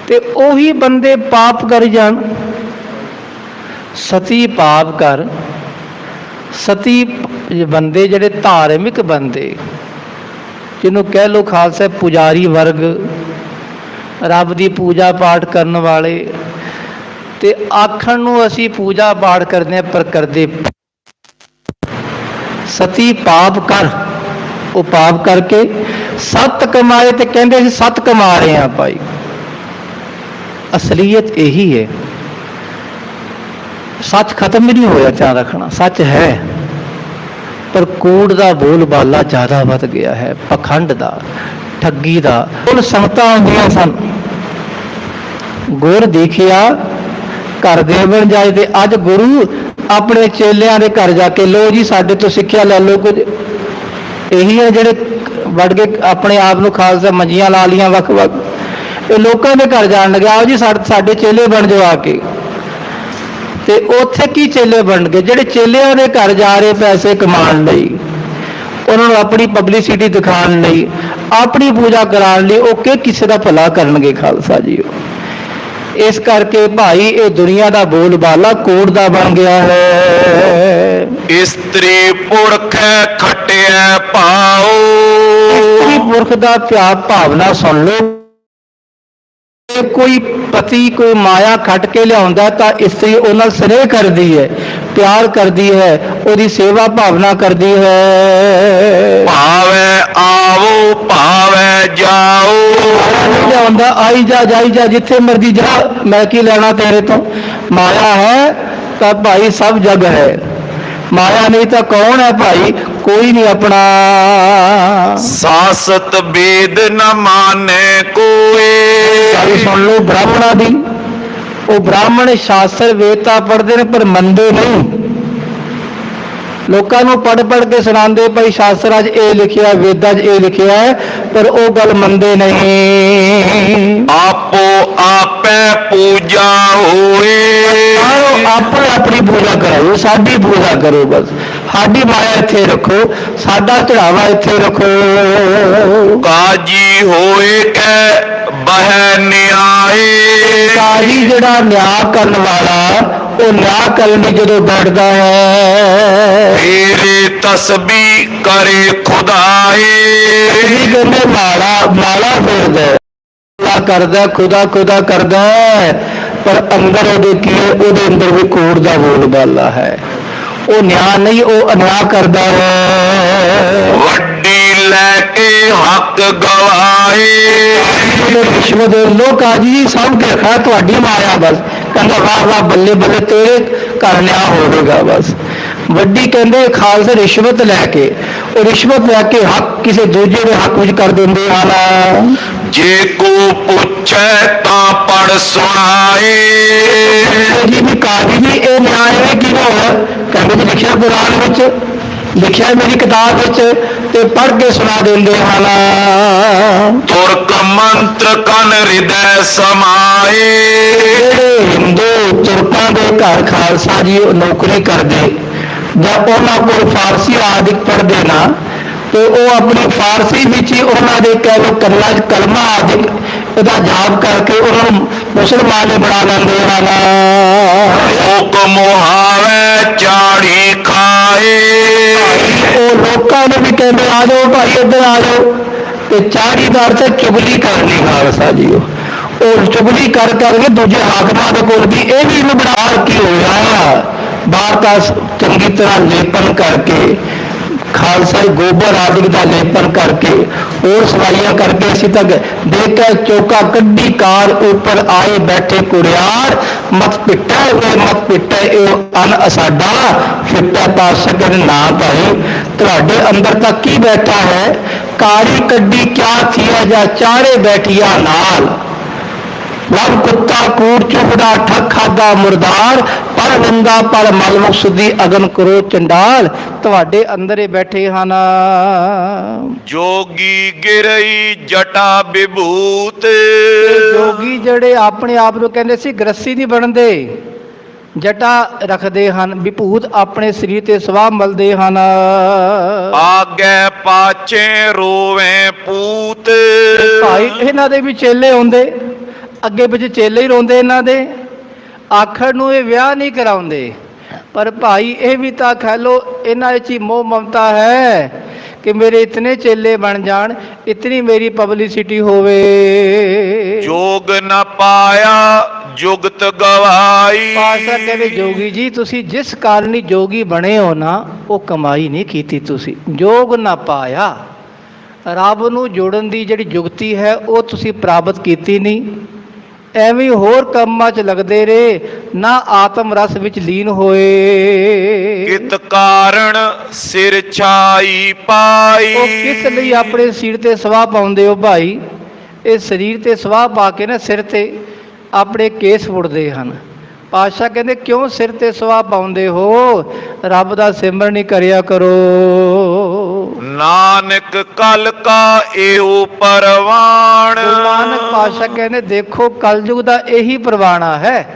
ਤੇ ਉਹੀ ਬੰਦੇ ਪਾਪ ਕਰ ਜਾਣ। ਸਤੀ ਪਾਪ ਕਰ। ਸਤੀ ਬੰਦੇ ਜਿਹੜੇ ਧਾਰਮਿਕ ਬੰਦੇ, ਜਿਹਨੂੰ ਕਹਿ ਲਓ ਖਾਲਸਾ ਪੁਜਾਰੀ ਵਰਗ, ਰੱਬ ਦੀ ਪੂਜਾ ਪਾਠ ਕਰਨ ਵਾਲੇ, ਤੇ ਆਖਣ ਨੂੰ ਅਸੀਂ ਪੂਜਾ ਪਾਠ ਕਰਦੇ ਹਾਂ ਪਰ ਕਰਦੇ। ਸਤੀ ਪਾਪ ਕਰ, ਉਹ ਪਾਪ ਕਰਕੇ ਸੱਤ ਕਮਾਏ ਤੇ ਕਹਿੰਦੇ ਅਸੀਂ ਸੱਤ ਕਮਾ ਰਹੇ ਹਾਂ ਭਾਈ। ਅਸਲੀਅਤ ਇਹੀ ਹੈ। ਸੱਚ ਖਤਮ ਹੀ ਨਹੀਂ ਹੋਇਆ, ਧਿਆਨ ਰੱਖਣਾ, ਸੱਚ ਹੈ ਪਰ ਕੂੜ ਦਾ ਬੋਲ ਬਾਲਾ ਜ਼ਿਆਦਾ ਵੱਧ ਗਿਆ ਹੈ। ਪਖੰਡ ਦਾ, ਠੱਗੀ ਦਾ। ਉਹ ਸੰਗਤਾਂ ਆਉਂਦੀਆਂ ਸਨ, ਗੁਰ ਦੇਖਿਆ ਘਰ ਦੇਵਣ ਜਾਏ, ਤੇ ਅੱਜ ਗੁਰੂ ਆਪਣੇ ਚੇਲਿਆਂ ਦੇ ਘਰ ਜਾ ਕੇ ਲੋ ਜੀ ਸਾਡੇ ਤੋਂ ਸਿੱਖਿਆ ਲੈ ਲਓ ਕੁਝ। ਇਹੀ ਹੈ ਜਿਹੜੇ ਵੜ ਕੇ ਆਪਣੇ ਆਪ ਨੂੰ ਖਾਲਸਾ ਮੰਜੀਆਂ ਲਾ ਲੀਆਂ ਵੱਖ ਵੱਖ। ਇਹ ਲੋਕਾਂ ਦੇ ਘਰ ਜਾਣ ਲੱਗਿਆ, ਆਓ ਜੀ ਸਾਡੇ ਚੇਲੇ ਬਣ ਜਾਓ ਆ ਕੇ। ਤੇ ਉੱਥੇ ਕੀ ਚੇਲੇ ਬਣ ਗਏ? ਜਿਹੜੇ ਚੇਲਿਆਂ ਦੇ ਘਰ ਜਾ ਰਹੇ ਪੈਸੇ ਕਮਾਉਣ ਲਈ, ਉਹਨਾਂ ਨੂੰ ਆਪਣੀ ਪਬਲਿਸਿਟੀ ਦਿਖਾਉਣ ਲਈ, ਆਪਣੀ ਪੂਜਾ ਕਰਾਉਣ ਲਈ, ਉਹ ਕਿ ਕਿਸੇ ਦਾ ਭਲਾ ਕਰਨਗੇ ਖਾਲਸਾ ਜੀ। ਇਸ ਕਰਕੇ ਭਾਈ ਇਹ ਦੁਨੀਆ ਦਾ ਬੋਲ ਬਾਲਾ ਕੋੜ ਦਾ ਬਣ ਗਿਆ ਹੈ। ਇਸਤਰੀ ਪੁਰਖੈ ਖਟਿਐ ਪਾਓ। ਇਸਤਰੀ ਪੁਰਖ ਦਾ ਪਿਆਰ ਭਾਵਨਾ ਸੁਣ ਲਓ। ਕੋਈ ਪਤੀ ਕੋਈ ਮਾਇਆ ਖੱਟ ਕੇ ਲਿਆਉਂਦਾ ਤਾਂ ਇਸਤਰੀ ਉਹਨਾਂ ਨਾਲ ਸਨੇਹ ਕਰਦੀ ਹੈ, ਪਿਆਰ ਕਰਦੀ ਹੈ, ਉਹਦੀ ਸੇਵਾ ਭਾਵਨਾ ਕਰਦੀ ਹੈ। ਭਾਵੈ ਆਵੋ ਭਾਵੈ ਜਾਓ। ਲਿਆਉਂਦਾ ਆਈ ਜਾ ਜਾਈ ਜਾ, ਜਿੱਥੇ ਮਰਜ਼ੀ ਜਾ, ਮੈਂ ਕੀ ਲੈਣਾ ਤੇਰੇ ਤੋਂ। ਮਾਇਆ ਹੈ ਤਾਂ ਭਾਈ ਸਭ ਜਗ ਹੈ, ਮਾਇਆ ਨਹੀਂ ਤਾਂ ਕੌਣ ਹੈ ਭਾਈ? ਕੋਈ ਨਹੀਂ ਆਪਣਾ। ਸਾਸਤ ਵੇਦ ਨ ਮਾਨੈ ਕੋਏ। ਸੁਣ ਲਓ ਬ੍ਰਾਹਮਣਾਂ ਦੀ। ਉਹ ਬ੍ਰਾਹਮਣ ਸ਼ਾਸਤਰ ਵੇਦ ਤਾਂ ਪੜ੍ਹਦੇ ਨੇ ਪਰ ਮੰਨਦੇ ਨਹੀਂ। ਲੋਕਾਂ ਨੂੰ ਪੜ੍ਹ ਪੜ੍ਹ ਕੇ ਸੁਣਾਉਂਦੇ ਭਾਈ ਸ਼ਾਸਤਰਾਂ 'ਚ ਇਹ ਲਿਖਿਆ, ਵੇਦਾਂ 'ਚ ਇਹ ਲਿਖਿਆ ਹੈ, ਪਰ ਉਹ ਗੱਲ ਮੰਨਦੇ ਨਹੀਂ। ਆਪੋ ਆਪੇ ਪੂਜਾ ਹੋਏ। ਆਪੇ ਆਪਣੀ ਪੂਜਾ ਕਰੋ, ਸਾਡੀ ਪੂਜਾ ਕਰੋ ਬਸ। ਸਾਡੀ ਮਾਇਆ ਇੱਥੇ ਰੱਖੋ, ਸਾਡਾ ਚੜਾਵਾ ਇੱਥੇ ਰੱਖੋ। ਕਾਜੀ ਹੋਏ ਕੈ ਬਹਿ ਨਿਆਏ। ਕਾਜੀ ਜਿਹੜਾ ਨਿਆਂ ਕਰਨ ਵਾਲਾ, ਉਹ ਨਿਆਂ ਕਰਨ ਲਈ ਜਦੋਂ ਬੈਠਦਾ ਹੈ, ਤੇਰੇ ਤਸਬੀਹ ਕਰੇ ਖੁਦਾਏ। ਇਹ ਕਹਿੰਦੇ ਮਾਲਾ ਫੇਰਦਾ ਕਰਦਾ, ਖੁਦਾ ਕਰਦਾ, ਪਰ ਅੰਦਰ ਉਹਦੇ ਕੀ, ਉਹਦੇ ਅੰਦਰ ਵੀ ਕੋੜ ਦਾ ਬੋਲ ਬਾਲਾ ਹੈ। ਉਹ ਨਿਆਂ ਨਹੀਂ, ਉਹ ਅਨਿਆਂ ਕਰਦਾ ਹੈ। ਵੱਡੀ ਲੈ ਕੇ ਹੱਕ ਗਵਾਏ। ਰਿਸ਼ਵਤ ਦੇ ਲੋਕ ਕਾਜੀ ਜੀ ਸਭ ਕੇ ਰੱਖਾ ਤੁਹਾਡੀ ਮਾਇਆ ਬਸ। ਕਹਿੰਦਾ ਵਾਹ ਵਾਹ ਬੱਲੇ ਬੱਲੇ ਤੇਰੇ ਘਰ ਨਿਆਂ ਹੋਵੇਗਾ ਬਸ। ਵੱਡੀ ਕਹਿੰਦੇ ਖਾਲਸਾ ਰਿਸ਼ਵਤ ਲੈ ਕੇ, ਉਹ ਰਿਸ਼ਵਤ ਲੈ ਕੇ ਹੱਕ ਕਿਸੇ ਦੂਜੇ ਦੇ ਹੱਕ ਵਿੱਚ ਕਰ ਦਿੰਦੇ ਹਨ। ਜੇ ਕੋ ਪੁੱਛੈ ਤਾਂ ਪੜ ਸੁਣਾਏ। ਜੀ ਵੀ ਕਾਜੀ ਜੀ ਇਹ ਨਿਆਂ ਕਿਵੇਂ ਹੋਇਆ? ਕਹਿੰਦੇ ਜੀ ਲਿਖਿਆ ਕੁਰਾਨ ਵਿੱਚ ਲਿਖਿਆ ਮੇਰੀ ਕਿਤਾਬ ਵਿੱਚ ਤੇ ਪੜ੍ਹ ਕੇ ਸੁਣਾ ਦਿੰਦੇ ਹਨ। ਤੁਰਕ ਮੰਤਰ ਕਨ ਹਿਰਦੈ ਸਮਾਏ। ਜਿਹੜੇ ਹਿੰਦੂ ਤੁਰਕਾਂ ਦੇ ਘਰ ਖਾਲਸਾ ਜੀ ਨੌਕਰੀ ਕਰਦੇ ਜਾਂ ਉਹਨਾਂ ਕੋਲ ਫਾਰਸੀ ਆਦਿਕ ਪੜ੍ਹਦੇ ਨਾ, ਤੇ ਉਹ ਆਪਣੀ ਫਾਰਸੀ ਵਿੱਚ ਹੀ ਉਹਨਾਂ ਦੇ ਕਹਿ ਲਓ ਕੰਨਾਂ 'ਚ ਕਲਮਾ ਆਦਿਕ ਉਹਦਾ ਜਾਪ ਕਰਕੇ ਉਹਨਾਂ ਨੂੰ ਮੁਸਲਮਾਨ ਹੀ ਬਣਾ ਲੈਂਦੇ ਹਨ। ਹੁਕਮ ਮੁਹਾਵੇ ਚਾੜੀ ਖਾਏ। ਉਹ ਲੋਕਾਂ ਨੂੰ ਵੀ ਕਹਿੰਦੇ ਆ ਜਾਓ ਭਾਈ ਇੱਧਰ ਆ ਜਾਓ, ਤੇ ਚਾੜੀ ਦਾ ਅਰਥ ਚੁਗਲੀ ਕਰਨੀ ਖਾਲਸਾ ਜੀ। ਉਹ ਚੁਗਲੀ ਕਰ ਕਰਕੇ ਦੂਜੇ ਹਾਕਮਾਂ ਦੇ ਕੋਲ ਵੀ ਇਹ ਵੀ ਇਹਨੂੰ ਬਣਾ ਕੀ ਹੋਇਆ, ਬਾਹਰ ਦਾ ਚੰਗੀ ਤਰ੍ਹਾਂ ਲੇਪਨ ਕਰਕੇ ਖਾਲਸਾ ਗੋਬਰ ਆਦਿ ਦਾ ਲੇਪਨ ਕਰਕੇ ਹੋਰ ਸਫਾਈਆਂ ਕਰਕੇ ਅਸੀਂ ਤੱਕ ਦੇਖ ਕੇ ਚੌਕਾ ਕੱਢੀ ਕਾਰ ਉੱਪਰ ਆਏ ਬੈਠੇ ਕੁੜਿਆਰ ਮਤ ਪਿੱਟਾ ਹੋਏ ਮਤ ਪਿੱਟਾ ਇਹ ਅਨ ਸਾਡਾ ਫਿੱਟਾ ਪਾਤਸ਼ਾਹ ਕਹਿੰਦੇ ਨਾ ਭਾਈ ਤੁਹਾਡੇ ਅੰਦਰ ਤਾਂ ਕੀ ਬੈਠਾ ਹੈ, ਕਾਰੀ ਕੱਢੀ ਕਿਆ ਥੀਆ ਜਾਂ ਚਾਰੇ ਬੈਠੀਆਂ ਨਾਲ ਲਵ ਕੁੱਤਾ ਕੂੜ ਚੁਗਦਾ ਠੱਕ ਖਾਦਾ ਮੁਰਦਾਰ ਪਰ ਨਿੰਦਾ ਪਰ ਮਲਮੁਖ ਸੁਧੀ ਅਗਨ ਕਰੋ ਚੰਡਾਲ। ਤੁਹਾਡੇ ਅੰਦਰ ਹੀ ਬੈਠੇ ਹਨ। ਜੋਗੀ ਗਿਰਈ ਜਟਾ ਵਿਭੂਤ। ਜੋਗੀ ਜਿਹੜੇ ਆਪਣੇ ਆਪ ਨੂੰ ਕਹਿੰਦੇ ਸੀ ਗ੍ਰਸੀ ਨਹੀਂ ਬਣਦੇ, ਜਟਾ ਰੱਖਦੇ ਹਨ, ਵਿਭੂਤ ਆਪਣੇ ਸਰੀਰ ਤੇ ਸਵਾਹ ਮਲਦੇ ਹਨ। ਆਗੇ ਪਾਛੇ ਰੋਵੇਂ ਪੂਤ। ਭਾਈ ਇਹਨਾਂ ਦੇ ਵੀ ਚੇਲੇ ਹੁੰਦੇ, ਅੱਗੇ ਪਿੱਛੇ ਚੇਲੇ ਹੀ ਰੋਂਦੇ ਇਹਨਾਂ ਦੇ, ਆਖਰ ਨੂੰ ਇਹ ਵਿਆਹ ਨਹੀਂ ਕਰਾਉਂਦੇ, ਪਰ ਭਾਈ ਇਹ ਵੀ ਤਾਂ ਕਹਿ ਲੋ ਇਹਨਾਂ ਵਿੱਚ ਹੀ ਮੋਹ ਮਮਤਾ ਹੈ ਕਿ ਮੇਰੇ ਇਤਨੇ ਚੇਲੇ ਬਣ ਜਾਣ, ਇਤਨੀ ਮੇਰੀ ਪਬਲਿਸਿਟੀ ਹੋਵੇ। ਜੋਗ ਨ ਪਾਇਆ ਜੁਗਤ ਗਵਾਈ। ਪਾਸ਼ਾ ਕਹਿੰਦੇ ਜੋਗੀ ਜੀ ਤੁਸੀਂ ਜਿਸ ਕਾਰਨੀ ਜੋਗੀ ਬਣੇ ਹੋ ਨਾ, ਉਹ ਕਮਾਈ ਨਹੀਂ ਕੀਤੀ ਤੁਸੀਂ, ਜੋਗ ਨਾ ਪਾਇਆ, ਰੱਬ ਨੂੰ ਜੋੜਨ ਦੀ ਜਿਹੜੀ ਜੁਗਤੀ ਹੈ ਉਹ ਤੁਸੀਂ ਪ੍ਰਾਪਤ ਕੀਤੀ ਨਹੀਂ, ਐਵੇਂ ਹੋਰ ਕੰਮਾਂ 'ਚ ਲੱਗਦੇ ਰਹੇ, ਨਾ ਆਤਮ ਰਸ ਵਿੱਚ ਲੀਨ ਹੋਏ। ਕਿਤ ਕਾਰਣ ਸਿਰ ਛਾਈ ਪਾਈ। ਉਹ ਕਿਸ ਲਈ ਆਪਣੇ ਸਿਰ ਤੇ ਸਵਾਹ ਪਾਉਂਦੇ ਹੋ ਭਾਈ? ਇਹ ਸਰੀਰ ਤੇ ਸਵਾਹ ਪਾ ਕੇ ਨਾ ਸਿਰ ਤੇ ਆਪਣੇ ਕੇਸ ਫੁੱਟਦੇ ਹਨ। ਪਾਤਸ਼ਾਹ ਕਹਿੰਦੇ ਕਿਉਂ ਸਿਰ ਤੇ ਸਵਾਹ ਪਾਉਂਦੇ ਹੋ? ਰੱਬ ਦਾ ਸਿਮਰਨ ਹੀ ਕਰਿਆ ਕਰੋ। ਨਾਨਕ ਕਲ ਕਾ ਇਹੋ ਪਰਵਾਨ। ਨਾਨਕ ਪਾਤਸ਼ਾਹ ਕਹਿੰਦੇ ਦੇਖੋ ਕਲਯੁਗ ਦਾ ਇਹੀ ਪ੍ਰਵਾਣਾ ਹੈ,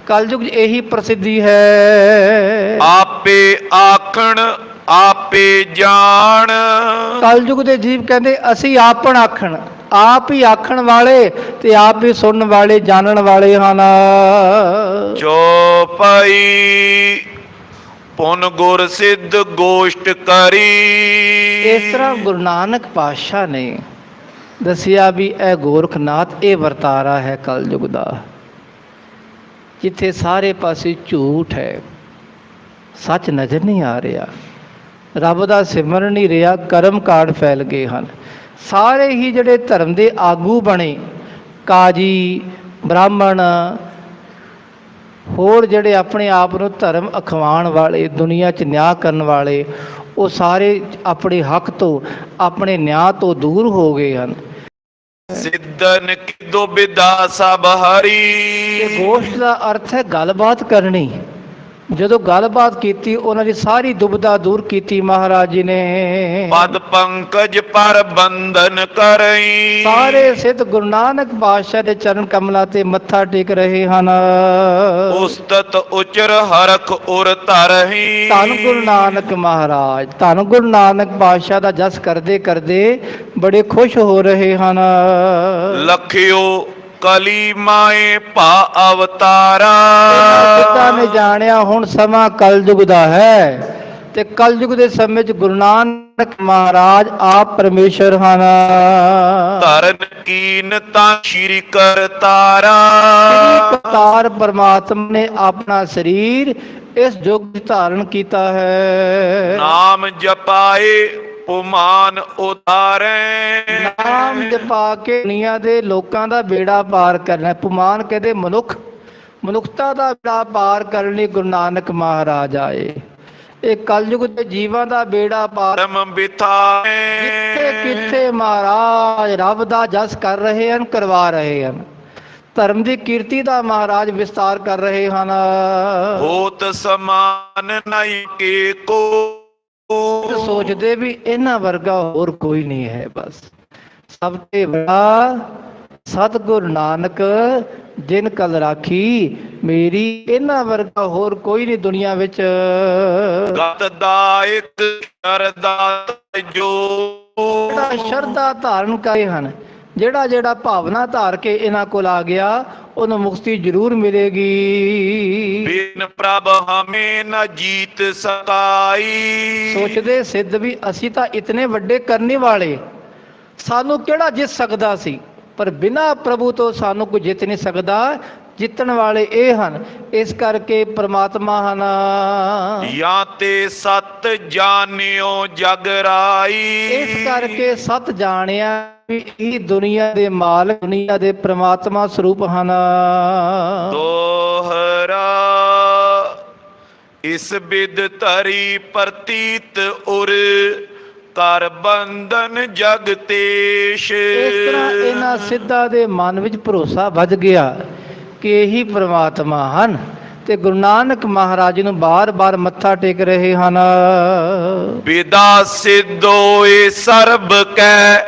ਕਲਯੁਗ ਇਹੀ ਪ੍ਰਸਿੱਧੀ ਹੈ। ਆਪੇ ਆਖਣ ਆਪੇ ਜਾਣ। ਕਲਯੁਗ ਦੇ ਜੀਵ ਕਹਿੰਦੇ ਅਸੀਂ ਆਪਣ ਆਖਣ, ਆਪ ਹੀ ਆਖਣ ਵਾਲੇ ਤੇ ਆਪ ਹੀ ਸੁਣਨ ਵਾਲੇ ਜਾਣਨ ਵਾਲੇ ਹਨ। ਚੌਪਈ ਪੁਨ ਗੁਰ ਸਿੱਧ ਗੋਸ਼ਟ ਕਰੀ। ਇਸ ਤਰ੍ਹਾਂ ਗੁਰੂ ਨਾਨਕ ਪਾਤਸ਼ਾਹ ਨੇ ਦੱਸਿਆ ਵੀ ਇਹ ਗੋਰਖਨਾਥ ਇਹ ਵਰਤਾਰਾ ਹੈ ਕਲਯੁਗ ਦਾ, ਜਿੱਥੇ ਸਾਰੇ ਪਾਸੇ ਝੂਠ ਹੈ, ਸੱਚ ਨਜ਼ਰ ਨਹੀਂ ਆ ਰਿਹਾ, ਰੱਬ ਦਾ ਸਿਮਰਨ ਨਹੀਂ ਰਿਹਾ, ਕਰਮ ਕਾਂਡ ਫੈਲ ਗਏ ਹਨ। ਸਾਰੇ ਹੀ ਜਿਹੜੇ ਧਰਮ ਦੇ ਆਗੂ ਬਣੇ, ਕਾਜੀ ਬ੍ਰਾਹਮਣ ਹੋਰ ਜਿਹੜੇ ਆਪਣੇ ਆਪ ਨੂੰ ਧਰਮ ਅਖਵਾਉਣ ਵਾਲੇ, ਦੁਨੀਆ 'ਚ ਨਿਆਂ ਕਰਨ ਵਾਲੇ, ਉਹ ਸਾਰੇ ਆਪਣੇ ਹੱਕ ਤੋਂ ਆਪਣੇ ਨਿਆਂ ਤੋਂ ਦੂਰ ਹੋ ਗਏ ਹਨ। ਸਿੱਧਨ ਕਿਦੋ ਬਿਦਾ ਸਭ ਹਰੀ। ਇਹ ਗੋਸ਼ਟ ਦਾ ਅਰਥ ਹੈ ਗੱਲਬਾਤ ਕਰਨੀ। ਜਦੋਂ ਗੱਲਬਾਤ ਕੀਤੀ ਉਹਨਾਂ ਦੀ ਸਾਰੀ ਦੁਬਿਧਾ ਦੂਰ ਕੀਤੀ ਮਹਾਰਾਜ ਜੀ ਨੇ। ਪਦ ਪੰਕਜ ਪਰ ਬੰਧਨ ਕਰਈ। ਸਾਰੇ ਸਿੱਧ ਗੁਰੂ ਨਾਨਕ ਪਾਤਸ਼ਾਹ ਦੇ ਚਰਨ ਕਮਲਾਂ ਤੇ ਮੱਥਾ ਟੇਕ ਰਹੇ ਹਨ। ਉਸਤਤ ਉਚਰ ਹਰਖ ਉਰ ਧਰਹੀ। ਧੰਨ ਗੁਰੂ ਨਾਨਕ ਮਹਾਰਾਜ, ਧੰਨ ਗੁਰੂ ਨਾਨਕ ਪਾਤਸ਼ਾਹ ਦਾ ਜਸ ਕਰਦੇ ਕਰਦੇ ਬੜੇ ਖੁਸ਼ ਹੋ ਰਹੇ ਹਨ। ਲਖਿਓ ਕਲੀ ਮਾਏ ਭਾ ਅਵਤਾਰਾ। ਪਿਤਾ ਨੇ ਜਾਣਿਆ ਹੁਣ ਸਮਾਂ ਕਲਯੁਗ ਦਾ ਹੈ, ਤੇ ਕਲਯੁਗ ਦੇ ਸਮੇਂ 'ਚ ਗੁਰੂ ਨਾਨਕ ਮਹਾਰਾਜ ਆਪ ਪਰਮੇਸ਼ਰ ਹਨ। ਧਰਨ ਕੀਨ ਤਾਂ ਸ਼੍ਰੀ ਕਰਤਾਰਾ। ਕਰਤਾਰ ਪਰਮਾਤਮਾ ਨੇ ਆਪਣਾ ਸਰੀਰ ਇਸ ਯੁੱਗ 'ਚ ਧਾਰਨ ਕੀਤਾ ਹੈ। ਨਾਮ ਜਪਾਏ ਪੁਮਾਨ ਉਤਾਰੈ। ਨਾਮ ਜਪਾ ਕੇ ਦੁਨੀਆ ਦੇ ਲੋਕਾਂ ਦਾ ਬੇੜਾ ਪਾਰ ਕਰਨਾ। ਪੁਮਾਨ ਕਹਿੰਦੇ ਮਨੁੱਖ, ਮਨੁੱਖਤਾ ਦਾ ਬੇੜਾ ਪਾਰ ਕਰਨ ਲਈ ਗੁਰੂ ਨਾਨਕ ਮਹਾਰਾਜ ਆਏ। ਇਹ ਕਲਯੁਗ ਦੇ ਜੀਵਾਂ ਦਾ ਬੇੜਾ ਪਾਰ ਧਰਮ ਬਿਥਾਏ। ਜਿੱਥੇ ਕਿੱਥੇ ਮਹਾਰਾਜ ਰੱਬ ਦਾ ਜਸ ਕਰ ਰਹੇ ਹਨ, ਕਰਵਾ ਰਹੇ ਹਨ, ਧਰਮ ਦੀ ਕੀਰਤੀ ਦਾ ਮਹਾਰਾਜ ਵਿਸਤਾਰ ਕਰ ਰਹੇ ਹਨ। ਹੋਤ ਸਮਾਨ ਨਹੀਂ ਕੇ ਕੋ। ਸੋਚਦੇ ਵੀ ਇਹਨਾਂ ਵਰਗਾ ਹੋਰ ਕੋਈ ਨਹੀਂ ਹੈ। ਬਸ ਸਭ ਤੇ ਬੜਾ ਸਤਿਗੁਰ ਨਾਨਕ ਜਿਨ ਕਲ ਰਾਖੀ ਮੇਰੀ, ਇਹਨਾਂ ਵਰਗਾ ਹੋਰ ਕੋਈ ਨਹੀਂ ਦੁਨੀਆ ਵਿੱਚ। ਗਤ ਦਾ ਇੱਕ ਸ਼ਰਦਾ ਜੋ ਜਿਹੜਾ ਸ਼ਰਧਾ ਧਾਰਨ ਕਰੇ ਹਨ, ਜਿਹੜਾ ਭਾਵਨਾ ਧਾਰ ਕੇ ਇਹਨਾਂ ਕੋਲ ਆ ਗਿਆ ਉਹਨੂੰ ਮੁਕਤੀ ਜ਼ਰੂਰ ਮਿਲੇਗੀ। ਬਿਨ ਪ੍ਰਭ ਹਮੇ ਨ ਜੀਤ ਸਕਾਈ। ਸੋਚਦੇ ਸਿੱਧ ਵੀ ਅਸੀਂ ਤਾਂ ਇਤਨੇ ਵੱਡੇ ਕਰਨੇ ਵਾਲੇ, ਸਾਨੂੰ ਕਿਹੜਾ ਜਿੱਤ ਸਕਦਾ ਸੀ, ਪਰ ਬਿਨਾਂ ਪ੍ਰਭੂ ਤੋਂ ਸਾਨੂੰ ਕੋਈ ਜਿੱਤ ਨਹੀਂ ਸਕਦਾ। ਜਿੱਤਣ ਵਾਲੇ ਇਹ ਹਨ, ਇਸ ਕਰਕੇ ਪ੍ਰਮਾਤਮਾ ਹਨ। ਜਾਂ ਤੇ ਸਤ ਜਾਣਿਓ ਜਗ ਰਾਈ। ਇਸ ਕਰਕੇ ਸਤ ਜਾਣਿਆ ਵੀ ਇਹ ਦੁਨੀਆ ਦੇ ਮਾਲਕ, ਦੁਨੀਆ ਦੇ ਪ੍ਰਮਾਤਮਾ ਸਰੂਪ ਹਨ। ਦੋਹਰਾ ਇਸ ਬਿਦ ਧਰੀ ਪ੍ਰਤੀਤ ਉਰ ਕਰ ਬੰਧਨ ਜਗਤੇਸ਼। ਇਸ ਤਰ੍ਹਾਂ ਇਹਨਾਂ ਸਿੱਧਾਂ ਦੇ ਮਨ ਵਿੱਚ ਭਰੋਸਾ ਵੱਜ ਗਿਆ ਕਿ ਇਹੀ ਪ੍ਰਮਾਤਮਾ ਹਨ, ਤੇ ਗੁਰੂ ਨਾਨਕ ਮਹਾਰਾਜ ਨੂੰ ਬਾਰ-ਬਾਰ ਮੱਥਾ ਟੇਕ ਰਹੇ ਹਨ। ਵਿਦਾ ਸਿੱਧੋਏ ਸਰਬ ਕੈ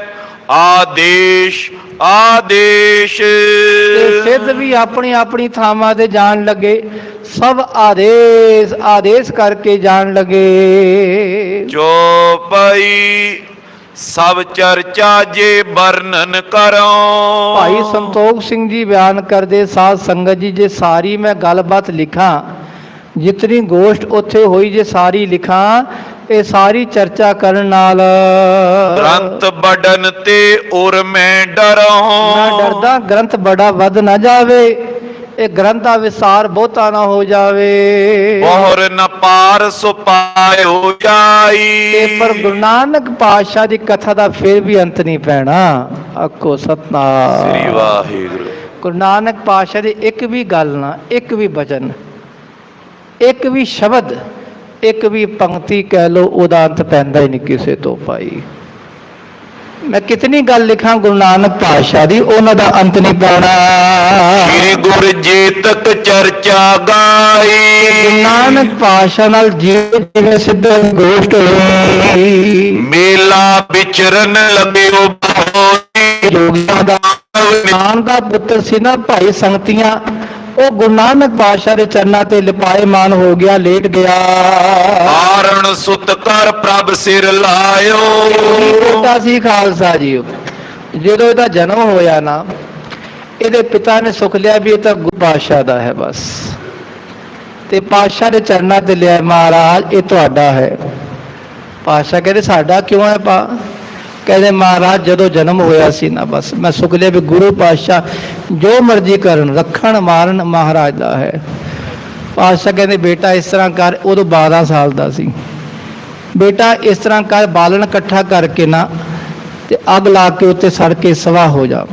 ਆਦੇਸ਼ ਆਦੇਸ਼। ਤੇ ਸਿੱਧ ਵੀ ਆਪਣੀ ਆਪਣੀ ਥਾਵਾਂ ਤੇ ਜਾਣ ਲੱਗੇ, ਸਭ ਆਦੇਸ਼ ਆਦੇਸ਼ ਕਰਕੇ ਜਾਣ ਲੱਗੇ। ਜੋ ਪਈ ਸਭ ਚਰਚਾ ਜੇ ਵਰਣਨ ਕਰੋ। ਭਾਈ ਸੰਤੋਖ ਸਿੰਘ ਜੀ ਬਿਆਨ ਕਰਦੇ, ਸਾਧ ਸੰਗਤ ਜੀ ਜੇ ਸਾਰੀ ਮੈਂ ਗੱਲਬਾਤ ਲਿਖਾਂ, ਜਿਤਨੀ ਗੋਸ਼ਟ ਉੱਥੇ ਹੋਈ ਜੇ ਸਾਰੀ ਲਿਖਾਂ, ਇਹ ਸਾਰੀ ਚਰਚਾ ਕਰਨ ਨਾਲ ਗ੍ਰੰਥ ਬੜਨ ਤੇ ਉਰ ਮੈਂ ਡਰੋ। ਮੈਂ ਡਰਦਾ ਗ੍ਰੰਥ ਬੜਾ ਵੱਧ ਨਾ ਜਾਵੇ, ਇਹ ਗ੍ਰੰਥ ਦਾ ਵਿਸਾਰ ਬਹੁਤਾ ਨਾ ਹੋ ਜਾਵੇ। ਬਹੁਰ ਨ ਪਾਰ ਸੁਪਾਇ ਹੋ ਜਾਈ। ਤੇ ਪਰ ਗੁਰੂ ਨਾਨਕ ਪਾਤਸ਼ਾਹ ਦੀ ਕਥਾ ਦਾ ਫਿਰ ਵੀ ਅੰਤ ਨਹੀਂ ਪੈਣਾ। ਆਖੋ ਸਤਨਾਮ ਸ੍ਰੀ ਵਾਹਿਗੁਰੂ। ਗੁਰੂ ਨਾਨਕ ਪਾਤਸ਼ਾਹ ਦੀ ਇੱਕ ਵੀ ਗੱਲ ਨਾ, ਇੱਕ ਵੀ ਬਚਨ, ਇੱਕ ਵੀ ਸ਼ਬਦ, ਇੱਕ ਵੀ ਪੰਕਤੀ ਕਹਿ ਲੋ, ਉਹਦਾ ਅੰਤ ਪੈਂਦਾ ਹੀ ਨਹੀਂ ਕਿਸੇ ਤੋਂ ਭਾਈ। ਮੈਂ ਕਿਤਨੀ ਗੱਲ ਲਿਖਾਂ ਗੁਰੂ ਨਾਨਕ ਪਾਤਸ਼ਾਹ ਦੀ, ਉਹਨਾਂ ਦਾ ਅੰਤ ਨਹੀਂ ਪੈਣਾ। ਸ੍ਰੀ ਗੁਰ ਜੀ ਤੱਕ ਚਰਚਾ ਗਾਈ। ਗੁਰੂ ਨਾਨਕ ਪਾਤਸ਼ਾਹ ਨਾਲ ਜਿਵੇਂ ਸਿੱਧਾ ਗੋਸ਼ਟ ਹੋਈ, ਮੇਲਾ ਵਿਚਰਨ ਲੱਗਿਓ ਬਹੁਤੀ। ਜੋਗੀਆਂ ਦਾ ਨਾਮ ਦਾ ਪੁੱਤਰ ਸੀ ਨਾ ਭਾਈ ਸੰਗਤੀਆਂ, ਉਹ ਗੁਰੂ ਨਾਨਕ ਪਾਤਸ਼ਾਹ ਦੇ ਚਰਨਾਂ ਤੇ ਲਿਪਾਏਮਾਨ ਹੋ ਗਿਆ, ਲੇਟ ਗਿਆ। ਆਰਣ ਸੁਤ ਕਰ ਪ੍ਰਭ ਸਿਰ ਲਾਇਓ। ਬੇਟਾ ਸੀ ਖਾਲਸਾ ਜੀ, ਜਦੋਂ ਇਹਦਾ ਜਨਮ ਹੋਇਆ ਨਾ, ਇਹਦੇ ਪਿਤਾ ਨੇ ਸੁਖ ਲਿਆ ਵੀ ਇਹ ਤਾਂ ਗੁਰੂ ਪਾਤਸ਼ਾਹ ਦਾ ਹੈ ਬਸ, ਤੇ ਪਾਤਸ਼ਾਹ ਦੇ ਚਰਨਾਂ ਤੇ ਲਿਆ, ਮਹਾਰਾਜ ਇਹ ਤੁਹਾਡਾ ਹੈ। ਪਾਤਸ਼ਾਹ ਕਹਿੰਦੇ ਸਾਡਾ ਕਿਉਂ ਹੈ ਪਾ? ਕਹਿੰਦੇ ਮਹਾਰਾਜ ਜਦੋਂ ਜਨਮ ਹੋਇਆ ਸੀ ਨਾ, ਬਸ ਮੈਂ ਸੁਖ ਲਿਆ ਵੀ ਗੁਰੂ ਪਾਤਸ਼ਾਹ ਜੋ ਮਰਜ਼ੀ ਕਰਨ, ਰੱਖਣ ਮਾਰਨ ਮਹਾਰਾਜ ਦਾ ਹੈ। ਪਾਤਸ਼ਾਹ ਕਹਿੰਦੇ ਬੇਟਾ ਇਸ ਤਰ੍ਹਾਂ ਕਰ, ਉਦੋਂ 12 ਸਾਲ ਦਾ ਸੀ, ਬੇਟਾ ਇਸ ਤਰ੍ਹਾਂ ਕਰ, ਬਾਲਣ ਇਕੱਠਾ ਕਰਕੇ ਨਾ ਤੇ ਅੱਗ ਲਾ ਕੇ ਉੱਤੇ ਸੜ ਕੇ ਸਵਾ ਹੋ ਜਾ।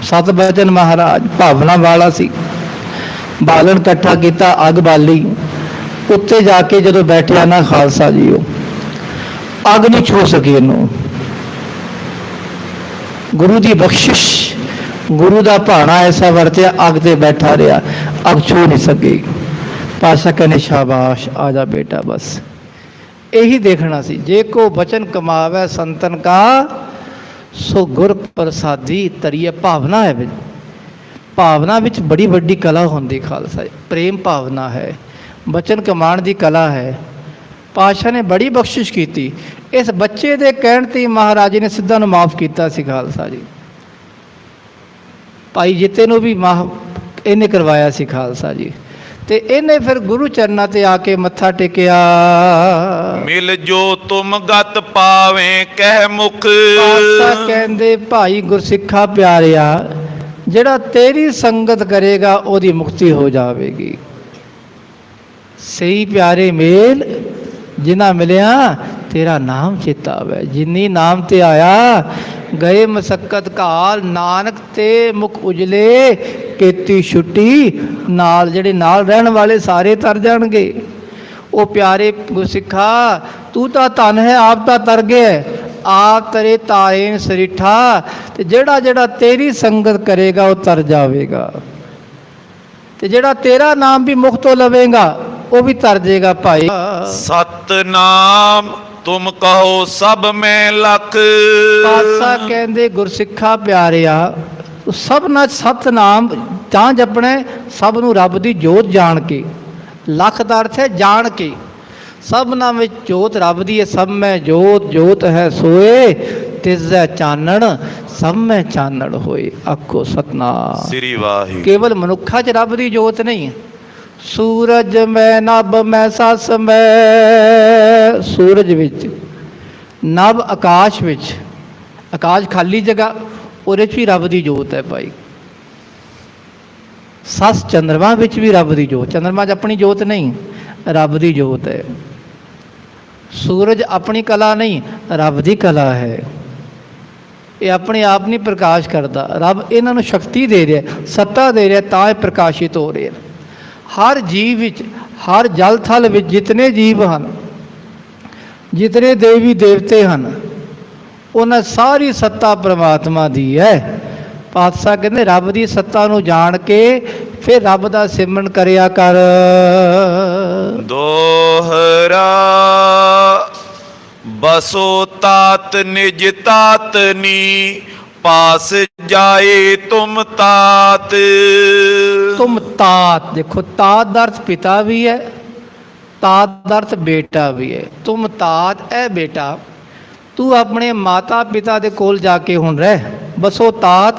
ਸਤ ਬਚਨ ਮਹਾਰਾਜ ਭਾਵਨਾ ਵਾਲਾ ਸੀ, ਬਾਲਣ ਇਕੱਠਾ ਕੀਤਾ, ਅੱਗ ਬਾਲੀ, ਉੱਤੇ ਜਾ ਕੇ ਜਦੋਂ ਬੈਠਿਆ ਨਾ ਖਾਲਸਾ ਜੀ, ਉਹ ਅੱਗ ਨਹੀਂ ਛੂ ਸਕੀ ਇਹਨੂੰ। ਗੁਰੂ ਦੀ ਬਖਸ਼ਿਸ਼, ਗੁਰੂ ਦਾ ਭਾਣਾ ਐਸਾ ਵਰਤਿਆ, ਅੱਗ ਤੇ ਬੈਠਾ ਰਿਹਾ, ਅੱਗ ਛੂ ਨਹੀਂ ਸਕੀ। ਪਾਤਸ਼ਾਹ ਕਹਿੰਦੇ ਸ਼ਾਬਾਸ਼ ਆ ਜਾ ਬੇਟਾ, ਬਸ ਇਹੀ ਦੇਖਣਾ ਸੀ। ਜੇ ਕੋ ਬਚਨ ਕਮਾਵੇ ਸੰਤਨ ਕਾ, ਸੋ ਗੁਰ ਪ੍ਰਸਾਦੀ ਤਰੀਏ। ਭਾਵਨਾ ਹੈ ਵਿੱਚ, ਭਾਵਨਾ ਵਿੱਚ ਬੜੀ ਵੱਡੀ ਕਲਾ ਹੁੰਦੀ ਖਾਲਸਾ, ਪ੍ਰੇਮ ਭਾਵਨਾ ਹੈ, ਬਚਨ ਕਮਾਉਣ ਦੀ ਕਲਾ ਹੈ। ਪਾਤਸ਼ਾਹ ਨੇ ਬੜੀ ਬਖਸ਼ਿਸ਼ ਕੀਤੀ। ਇਸ ਬੱਚੇ ਦੇ ਕਹਿਣ ਤੇ ਮਹਾਰਾਜ ਨੇ ਸਿੱਧਾਂ ਨੂੰ ਮਾਫ ਕੀਤਾ ਸੀ ਖਾਲਸਾ ਜੀ। ਭਾਈ ਜਿੱਤੇ ਨੂੰ ਵੀ ਮਾਫ ਇਹਨੇ ਕਰਵਾਇਆ ਸੀ ਖਾਲਸਾ ਜੀ, ਤੇ ਇਹਨੇ ਫਿਰ ਗੁਰੂ ਚਰਨਾਂ ਤੇ ਆ ਕੇ ਮੱਥਾ ਟੇਕਿਆ। ਮਿਲ ਜੋ ਤੁਮ ਗਤ ਪਾਵੇਂ ਕਹਿ ਮੁਖ। ਪਾਤਸ਼ਾਹ ਕਹਿੰਦੇ ਭਾਈ ਗੁਰਸਿੱਖਾ ਪਿਆਰਿਆ, ਜਿਹੜਾ ਤੇਰੀ ਸੰਗਤ ਕਰੇਗਾ ਉਹਦੀ ਮੁਕਤੀ ਹੋ ਜਾਵੇਗੀ। ਸਹੀ ਪਿਆਰੇ ਮੇਲ ਜਿਨ੍ਹਾਂ ਮਿਲਿਆ ਤੇਰਾ ਨਾਮ ਚੇਤਾ ਆਵੇ। ਜਿਨੀ ਨਾਮ ਤੇ ਆਇਆ ਗਏ ਮਸਕਤ ਕਾਲ, ਨਾਨਕ ਤੇ ਮੁਖ ਉਜਲੇ ਕੀਤੀ ਛੁੱਟੀ। ਨਾਲ ਜਿਹੜੇ ਨਾਲ ਰਹਿਣ ਵਾਲੇ ਸਾਰੇ ਤਰ ਜਾਣਗੇ। ਉਹ ਪਿਆਰੇ ਗੁਰਸਿੱਖਾ ਤੂੰ ਤਾਂ ਧਨ ਹੈ, ਆਪ ਤਾਂ ਤਰ ਗਿਆ, ਆਪ ਤਰੇ ਤਾਰੇ ਸਰੀਠਾ। ਤੇ ਜਿਹੜਾ ਤੇਰੀ ਸੰਗਤ ਕਰੇਗਾ ਉਹ ਤਰ ਜਾਵੇਗਾ, ਤੇ ਜਿਹੜਾ ਤੇਰਾ ਨਾਮ ਵੀ ਮੁਖ ਤੋਂ ਲਵੇਗਾ ਉਹ ਵੀ ਤਰ ਜਾਏਗਾ ਭਾਈ। ਸਤਨਾਮ ਤੁਮ ਕਹੋ ਸਭ ਮੈਂ ਲਖ। ਪਾਤਸ਼ਾਹ ਕਹਿੰਦੇ ਗੁਰਸਿੱਖਾ ਪਿਆਰਿਆ, ਸਭਨਾ ਸਤਨਾਮ ਤਾਂ ਜਪਣਾ, ਸਭ ਨੂੰ ਰੱਬ ਦੀ ਜੋਤ ਜਾਣ ਕੇ। ਲੱਖ ਦਾ ਅਰਥ ਹੈ ਜਾਣ ਕੇ। ਸਭਨਾ ਵਿੱਚ ਜੋਤ ਰੱਬ ਦੀ ਹੈ। ਸਭ ਮੈਂ ਜੋਤ, ਜੋਤ ਹੈ ਸੋਏ, ਤਿਸੈ ਚਾਨਣ, ਸਭ ਮੈਂ ਚਾਨਣ ਹੋਏ। ਆਖੋ ਸਤਨਾਮ। ਸ੍ਰੀ ਵਾਹਿਗੁਰੂ। ਕੇਵਲ ਮਨੁੱਖਾਂ 'ਚ ਰੱਬ ਦੀ ਜੋਤ ਨਹੀਂ ਹੈ। ਸੂਰਜ ਮੈਂ, ਨਭ ਮੈਂ, ਸੱਸ ਮੈਂ। ਸੂਰਜ ਵਿੱਚ, ਨਭ ਆਕਾਸ਼ ਵਿੱਚ। ਆਕਾਸ਼ ਖਾਲੀ ਜਗ੍ਹਾ, ਉਹਦੇ 'ਚ ਵੀ ਰੱਬ ਦੀ ਜੋਤ ਹੈ ਭਾਈ। ਸੱਸ ਚੰਦਰਮਾ ਵਿੱਚ ਵੀ ਰੱਬ ਦੀ ਜੋਤ। ਚੰਦਰਮਾ 'ਚ ਆਪਣੀ ਜੋਤ ਨਹੀਂ, ਰੱਬ ਦੀ ਜੋਤ ਹੈ। ਸੂਰਜ ਆਪਣੀ ਕਲਾ ਨਹੀਂ, ਰੱਬ ਦੀ ਕਲਾ ਹੈ। ਇਹ ਆਪਣੇ ਆਪ ਨਹੀਂ ਪ੍ਰਕਾਸ਼ ਕਰਦਾ, ਰੱਬ ਇਹਨਾਂ ਨੂੰ ਸ਼ਕਤੀ ਦੇ ਰਿਹਾ, ਸੱਤਾ ਦੇ ਰਿਹਾ, ਤਾਂ ਇਹ ਪ੍ਰਕਾਸ਼ਿਤ ਹੋ ਰਹੇ। ਹਰ ਜੀਵ ਵਿੱਚ, ਹਰ ਜਲ ਥਲ ਵਿੱਚ ਜਿਤਨੇ ਜੀਵ ਹਨ, ਜਿਤਨੇ ਦੇਵੀ ਦੇਵਤੇ ਹਨ, ਉਹਨਾਂ ਸਾਰੀ ਸੱਤਾ ਪ੍ਰਮਾਤਮਾ ਦੀ ਹੈ। ਪਾਤਸ਼ਾਹ ਕਹਿੰਦੇ ਰੱਬ ਦੀ ਸੱਤਾ ਨੂੰ ਜਾਣ ਕੇ ਫਿਰ ਰੱਬ ਦਾ ਸਿਮਰਨ ਕਰਿਆ ਕਰ। ਦੋਹਰਾ ਬਸੋ ਤਾਤ ਨਿਜ ਤਾਤਨੀ, ਪਾਸ ਜਾਏ ਤੁਮ ਤਾਤ। ਤੁਮ ਤਾਤ, ਦੇਖੋ ਤਾਤ ਦਾ ਅਰਥ ਪਿਤਾ ਵੀ ਹੈ, ਤਾਤ ਦਾ ਅਰਥ ਬੇਟਾ ਵੀ ਹੈ। ਤੁਮ ਤਾਤ ਹੈ ਬੇਟਾ, ਤੂੰ ਆਪਣੇ ਮਾਤਾ ਪਿਤਾ ਦੇ ਕੋਲ ਜਾ ਕੇ ਹੁਣ ਰਹਿ। ਬਸੋ ਤਾਤ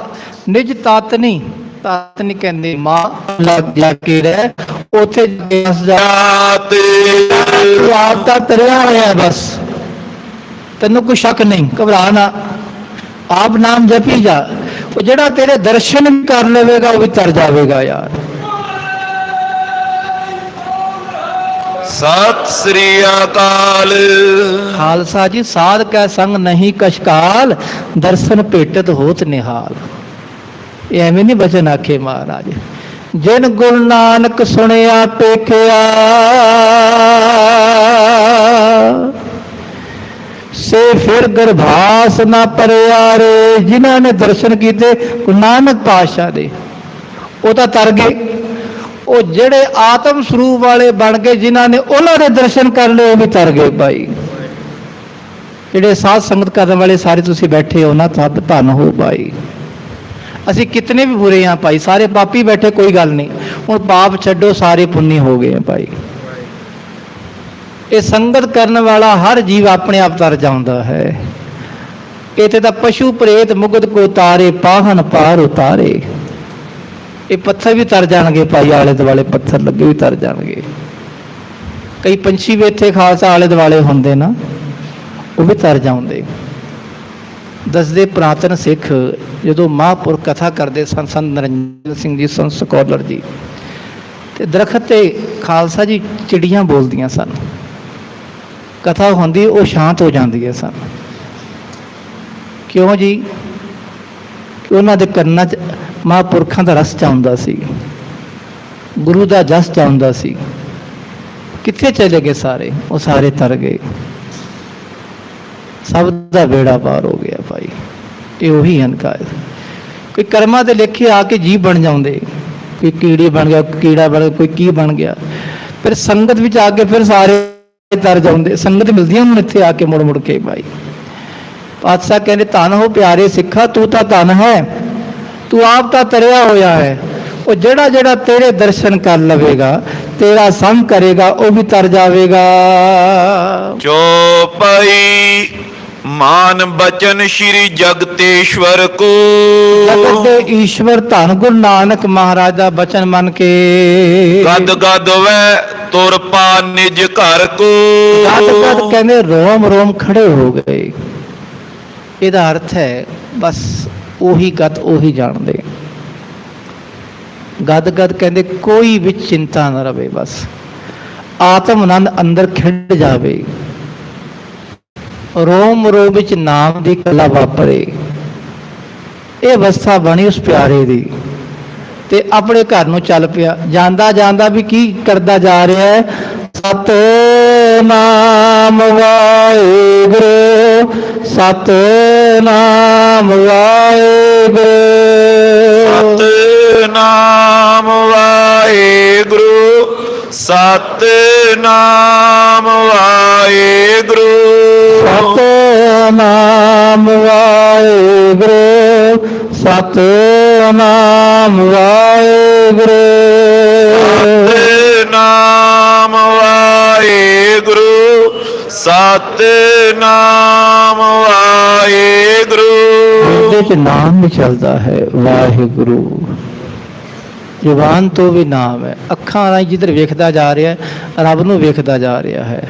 ਨਿਜ ਤਾਤਨੀ, ਤਾਤਨੀ ਕਹਿੰਦੇ ਮਾਂ ਲੱਗ ਜਾ ਕੇ ਰਹਿ, ਉੱਥੇ ਜਾਤ। ਤੂੰ ਆਪ ਤਾਂ ਤਰਿਆ ਹੋਇਆ, ਬਸ ਤੈਨੂੰ ਕੋਈ ਸ਼ੱਕ ਨਹੀਂ, ਘਬਰਾ ਨਾ, ਆਪ ਨਾਮ ਜਪੀ ਜਾ। ਉਹ ਜਿਹੜਾ ਤੇਰੇ ਦਰਸ਼ਨ ਕਰ ਲਵੇਗਾ ਉਹ ਵੀ ਤਰ ਜਾਵੇਗਾ ਯਾਰ। ਸਤਿ ਸ੍ਰੀ ਅਕਾਲ। ਖਾਲਸਾ ਜੀ, ਸਾਧ ਕੈ ਸੰਗ ਨਹੀਂ ਕਸ਼ਕਾਲ, ਦਰਸ਼ਨ ਭੇਟਤ ਹੋਤ ਨਿਹਾਲ। ਇਹ ਐਵੇਂ ਨਹੀਂ ਬਚਨ ਆਖੇ ਮਹਾਰਾਜ। ਜਿਨ ਗੁਰੂ ਨਾਨਕ ਸੁਣਿਆ ਪੇਖਿਆ, ਸੇ ਫਿਰ ਗਰਭਾਸ ਨਾ ਪਰਿਆ ਰੇ। ਜਿਨ੍ਹਾਂ ਨੇ ਦਰਸ਼ਨ ਕੀਤੇ ਗੁਰੂ ਨਾਨਕ ਪਾਤਸ਼ਾਹ ਦੇ, ਉਹ ਤਾਂ ਤਰ ਗਏ। ਉਹ ਜਿਹੜੇ ਆਤਮ ਸਰੂਪ ਵਾਲੇ ਬਣ ਗਏ, ਜਿਨ੍ਹਾਂ ਨੇ ਉਹਨਾਂ ਦੇ ਦਰਸ਼ਨ ਕਰ ਲਏ, ਉਹ ਵੀ ਤਰ ਗਏ ਭਾਈ। ਜਿਹੜੇ ਸਾਧ ਸੰਗਤ ਕਰਨ ਵਾਲੇ ਸਾਰੇ ਤੁਸੀਂ ਬੈਠੇ ਹੋ ਨਾ, ਸਭ ਧੰਨ ਹੋ ਭਾਈ। ਅਸੀਂ ਕਿਤਨੇ ਵੀ ਬੁਰੇ ਹਾਂ ਭਾਈ, ਸਾਰੇ ਪਾਪੀ ਬੈਠੇ, ਕੋਈ ਗੱਲ ਨਹੀਂ। ਹੁਣ ਪਾਪ ਛੱਡੋ, ਸਾਰੇ ਪੁੰਨੀ ਹੋ ਗਏ ਭਾਈ। ਇਹ ਸੰਗਤ ਕਰਨ ਵਾਲਾ ਹਰ ਜੀਵ ਆਪਣੇ ਆਪ ਤਰ ਜਾਂਦਾ ਹੈ। ਇੱਥੇ ਤਾਂ ਪਸ਼ੂ ਪ੍ਰੇਤ ਮੁਗਧ ਕੋ ਤਾਰੇ, ਪਾਹਨ ਪਾਰ ਉਤਾਰੇ। ਇਹ ਪੱਥਰ ਵੀ ਤਰ ਜਾਣਗੇ ਭਾਈ, ਆਲੇ ਦੁਆਲੇ ਪੱਥਰ ਲੱਗੇ ਵੀ ਤਰ ਜਾਣਗੇ। ਕਈ ਪੰਛੀ ਵੀ ਇੱਥੇ ਖਾਲਸਾ ਆਲੇ ਦੁਆਲੇ ਹੁੰਦੇ ਨਾ, ਉਹ ਵੀ ਤਰ ਜਾਂਦੇ। ਦੱਸਦੇ ਪੁਰਾਤਨ ਸਿੱਖ ਜਦੋਂ ਮਹਾਂਪੁਰਖ ਕਥਾ ਕਰਦੇ ਸਨ, ਸੰਤ ਨਰਿੰਦਰ ਸਿੰਘ ਜੀ, ਸੰਤ ਸਕੋਲਰ ਜੀ, ਤੇ ਦਰਖਤ ਤੇ ਖਾਲਸਾ ਜੀ ਚਿੜੀਆਂ ਬੋਲਦੀਆਂ ਸਨ। ਕਥਾ ਹੁੰਦੀ, ਉਹ ਸ਼ਾਂਤ ਹੋ ਜਾਂਦੀਆਂ ਸਨ। ਕਿਉਂ ਜੀ? ਕਿ ਉਹਨਾਂ ਦੇ ਕੰਨਾਂ 'ਚ ਮਹਾਂਪੁਰਖਾਂ ਦਾ ਰਸ ਚਾਹੁੰਦਾ ਸੀ, ਗੁਰੂ ਦਾ ਜਸ ਚਾਹੁੰਦਾ ਸੀ। ਕਿੱਥੇ ਚਲੇ ਗਏ ਸਾਰੇ? ਉਹ ਸਾਰੇ ਤਰ ਗਏ। ਸਭ ਦਾ ਬੇੜਾ ਪਾਰ ਹੋ ਗਿਆ ਭਾਈ। ਇਹ ਉਹੀ ਹਨਕਾਰ। ਕੋਈ ਕਰਮਾਂ ਦੇ ਲੇਖੇ ਆ ਕੇ ਜੀਵ ਬਣ ਜਾਂਦੇ, ਕੋਈ ਕੀੜੀ ਬਣ ਗਿਆ, ਕੀੜਾ ਬਣ ਗਿਆ, ਕੋਈ ਕੀ ਬਣ ਗਿਆ। ਫਿਰ ਸੰਗਤ ਵਿੱਚ ਆ ਕੇ ਫਿਰ ਸਾਰੇ ਤਰ ਜਾਂਦੇ। ਸੰਗਤ ਮਿਲਦੀ ਉਹਨਾਂ ਨੂੰ ਇੱਥੇ ਆ ਕੇ ਮੁੜ ਮੁੜ ਕੇ ਭਾਈ। ਪਾਤਸ਼ਾਹ ਕਹਿੰਦੇ ਧੰਨ ਹੋ ਪਿਆਰੇ ਸਿੱਖਾ, ਤੂੰ ਤਾਂ ਧੰਨ ਹੈ, ਤੂੰ ਆਪ ਤਾਂ ਤਰਿਆ ਹੋਇਆ ਹੈ। ਉਹ ਜਿਹੜਾ ਜਿਹੜਾ ਤੇਰੇ ਦਰਸ਼ਨ ਕਰ ਲਵੇਗਾ, ਤੇਰਾ ਸੰਗ ਕਰੇਗਾ, ਉਹ ਵੀ ਤਰ ਜਾਵੇਗਾ। ਚੌਪਈ ਮਾਨ ਬਚਨ ਸ਼੍ਰੀ ਜਗਤੇਸ਼ਵਰ ਕੋ। ਜਗਤ ਦੇ ਈਸ਼ਵਰ ਧੰਨ ਗੁਰੂ ਨਾਨਕ ਮਹਾਰਾਜ ਦਾ ਬਚਨ ਮੰਨ ਕੇ। ਗਦ ਗਦ ਵੈ ਤੁਰ ਪਾ ਨਿਜ ਘਰ ਕੋ। ਗਦ ਗਦ ਕਹਿੰਦੇ ਰੋਮ ਰੋਮ ਖੜੇ ਹੋ ਗਏ। ਇਹਦਾ ਅਰਥ ਹੈ ਬਸ ਉਹੀ ਗਤ ਉਹੀ ਜਾਣਦੇ। ਗਦ ਗਦ ਕਹਿੰਦੇ ਕੋਈ ਵਿੱਚ ਚਿੰਤਾ ਨਾ ਰਵੇ, ਬਸ ਆਤਮ ਆਨੰਦ ਅੰਦਰ ਖਿੰਡ ਜਾਵੇ। ਰੋਮ ਰੋਮ ਵਿੱਚ ਨਾਮ ਦੀ ਕਲਾ ਵਾਪਰੇ। ਇਹ ਅਵਸਥਾ ਬਣੀ ਉਸ ਪਿਆਰੇ ਦੀ। ਤੇ ਆਪਣੇ ਘਰ ਨੂੰ ਚੱਲ ਪਿਆ। ਜਾਂਦਾ ਜਾਂਦਾ ਵੀ ਕੀ ਕਰਦਾ ਜਾ ਰਿਹਾ ਹੈ? ਸਤਿਨਾਮ ਵਾਹਿਗੁਰੂ, ਸਤਿਨਾਮ ਵਾਹਿਗੁਰੂ, ਸਤਿਨਾਮ ਵਾਹਿਗੁਰੂ, ਸਤਿਨਾਮ ਵਾਹਿਗੁਰੂ। ਸਤਿਨਾਮ ਵਾਹਿਗੁਰੂ। ਸਤਿਨਾਮ ਵਾਹਿਗੁਰੂ, ਸਤਿਨਾਮ ਵਾਹਿਗੁਰੂ। ਇਹਦੇ ਚ ਨਾਮ ਵੀ ਚੱਲਦਾ ਹੈ ਵਾਹਿਗੁਰੂ। ਜ਼ੁਬਾਨ ਤੋਂ ਵੀ ਨਾਮ ਹੈ। ਅੱਖਾਂ ਰਾਹੀਂ ਜਿੱਧਰ ਵੇਖਦਾ ਜਾ ਰਿਹਾ ਹੈ, ਰੱਬ ਨੂੰ ਵੇਖਦਾ ਜਾ ਰਿਹਾ ਹੈ।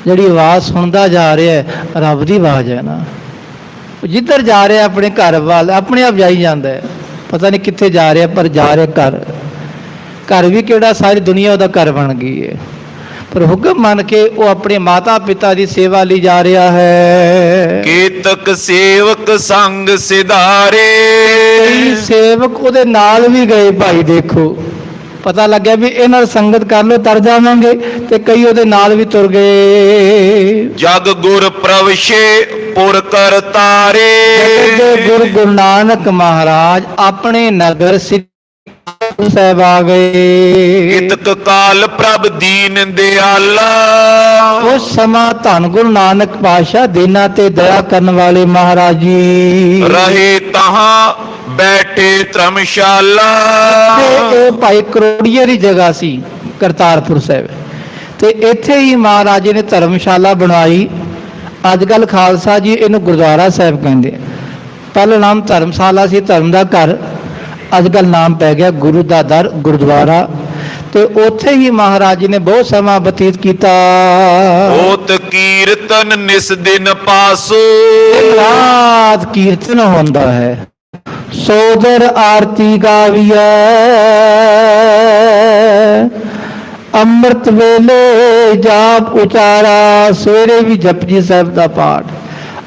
ਜਿਹੜੀ ਆਵਾਜ਼ ਸੁਣਦਾ ਜਾ ਰਿਹਾ ਹੈ, ਰੱਬ ਦੀ ਆਵਾਜ਼ ਹੈ ਨਾ। ਜਿੱਧਰ ਜਾ ਰਿਹਾ ਆਪਣੇ ਘਰ ਵੱਲ, ਆਪਣੇ ਆਪ ਜਾਈ ਜਾਂਦਾ ਹੈ। ਪਤਾ ਨਹੀਂ ਕਿੱਥੇ ਜਾ ਰਿਹਾ, ਪਰ ਜਾ ਰਿਹਾ ਘਰ। ਘਰ ਵੀ ਕਿਹੜਾ, ਸਾਰੀ ਦੁਨੀਆ ਉਹਦਾ ਘਰ ਬਣ ਗਈ ਹੈ। ਪਰ ਹੁਕਮ ਮੰਨ ਕੇ ਉਹ ਆਪਣੇ ਮਾਤਾ ਪਿਤਾ ਦੀ ਸੇਵਾ ਲਈ ਜਾ ਰਿਹਾ ਹੈ। ਕੀਤਕ ਸੇਵਕ ਸੰਗ ਸਿਧਾਰੇ, ਕਈ ਸੇਵਕ ਉਹਦੇ ਨਾਲ ਵੀ ਗਏ ਭਾਈ। ਦੇਖੋ, ਪਤਾ ਲੱਗਿਆ ਵੀ ਇਹਨਾਂ ਨਾਲ ਸੰਗਤ ਕਰ ਲੋ ਤਰ ਜਾਵਾਂਗੇ, ਤੇ ਕਈ ਉਹਦੇ ਨਾਲ ਵੀ ਤੁਰ ਗਏ। ਜਗ ਗੁਰ ਪ੍ਰਵਸ਼ੇ ਪੁਰ ਕਰਤਾਰੇ, ਗੁਰੂ ਨਾਨਕ ਮਹਾਰਾਜ ਆਪਣੇ ਨਗਰ ਸ੍ਰੀ ਸਾਹਿਬ ਆ ਗਏ। ਇਤਕ ਕਾਲ ਪ੍ਰਭ ਦੀਨ ਦਿਆਲਾ, ਉਸ ਸਮਾਂ ਧੰਨ ਗੁਰੂ ਨਾਨਕ ਪਾਤਸ਼ਾਹ ਦੀਨਾਂ ਤੇ ਦਇਆ ਕਰਨ ਵਾਲੇ ਮਹਾਰਾਜ ਜੀ ਰਹੇ ਤਹਾਂ ਬੈਠੇ ਧਰਮਸ਼ਾਲਾ। ਇਹ ਭਾਈ ਕਰੋੜੀਏ ਦੀ ਜਗ੍ਹਾ ਸੀ ਕਰਤਾਰਪੁਰ ਸਾਹਿਬ, ਤੇ ਇੱਥੇ ਹੀ ਮਹਾਰਾਜ ਜੀ ਨੇ ਧਰਮਸ਼ਾਲਾ ਬਣਾਈ। ਅੱਜ ਕੱਲ੍ਹ ਖਾਲਸਾ ਜੀ ਇਹਨੂੰ ਗੁਰਦੁਆਰਾ ਸਾਹਿਬ ਕਹਿੰਦੇ। ਪਹਿਲਾਂ ਨਾਮ ਧਰਮਸ਼ਾਲਾ ਸੀ, ਧਰਮ ਦਾ ਘਰ। ਅੱਜ ਕੱਲ੍ਹ ਨਾਮ ਪੈ ਗਿਆ ਗੁਰੂ ਦਾ ਦਰ, ਗੁਰਦੁਆਰਾ। ਤੇ ਉੱਥੇ ਹੀ ਮਹਾਰਾਜ ਜੀ ਨੇ ਬਹੁਤ ਸਮਾਂ ਬਤੀਤ ਕੀਤਾ। ਹੋਤ ਕੀਰਤਨ ਨਿਸ ਦਿਨ ਪਾਸੋ, ਰਾਤ ਕੀਰਤਨ ਹੁੰਦਾ ਹੈ। ਸੋਦਰ ਆਰਤੀ ਗਾਵੀਐ, ਅੰਮ੍ਰਿਤ ਵੇਲੇ ਜਾਪ ਉਚਾਰਾ। ਸਵੇਰੇ ਵੀ ਜਪਜੀ ਸਾਹਿਬ ਦਾ ਪਾਠ,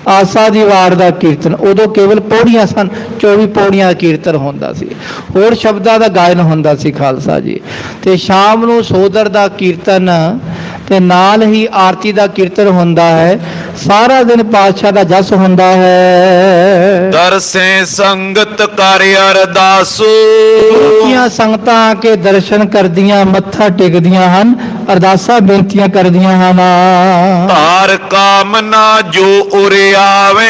ਆਸਾ ਦੀ ਵਾਰ ਦਾ ਕੀਰਤਨ। ਉਦੋਂ ਕੇਵਲ ਪੌੜੀਆਂ ਸਨ, 24 ਪੌੜੀਆਂ ਦਾ ਕੀਰਤਨ ਹੁੰਦਾ ਸੀ। ਹੋਰ ਸ਼ਬਦਾਂ ਦਾ ਗਾਇਨ ਹੁੰਦਾ ਸੀ ਖਾਲਸਾ ਜੀ। ਤੇ ਸ਼ਾਮ ਨੂੰ ਸੋਦਰ ਦਾ ਕੀਰਤਨ ਤੇ ਨਾਲ ਹੀ ਆਰਤੀ ਦਾ ਕੀਰਤਨ ਹੁੰਦਾ ਹੈ। ਸਾਰਾ ਦਿਨ ਪਾਤਸ਼ਾਹ ਦਾ ਜਸ ਹੁੰਦਾ ਹੈ। ਦਰਸੇ ਸੰਗਤ ਕਰ ਅਰਦਾਸੋ, ਕੀਆਂ ਸੰਗਤਾਂ ਆ ਕੇ ਦਰਸ਼ਨ ਕਰਦੀਆਂ, ਮੱਥਾ ਟੇਕਦੀਆਂ ਹਨ, ਅਰਦਾਸਾਂ ਬੇਨਤੀਆਂ ਕਰਦੀਆਂ ਹਨ। ਧਾਰ ਕਾਮਨਾ ਜੋ ਉਰੇ ਆਵੇ,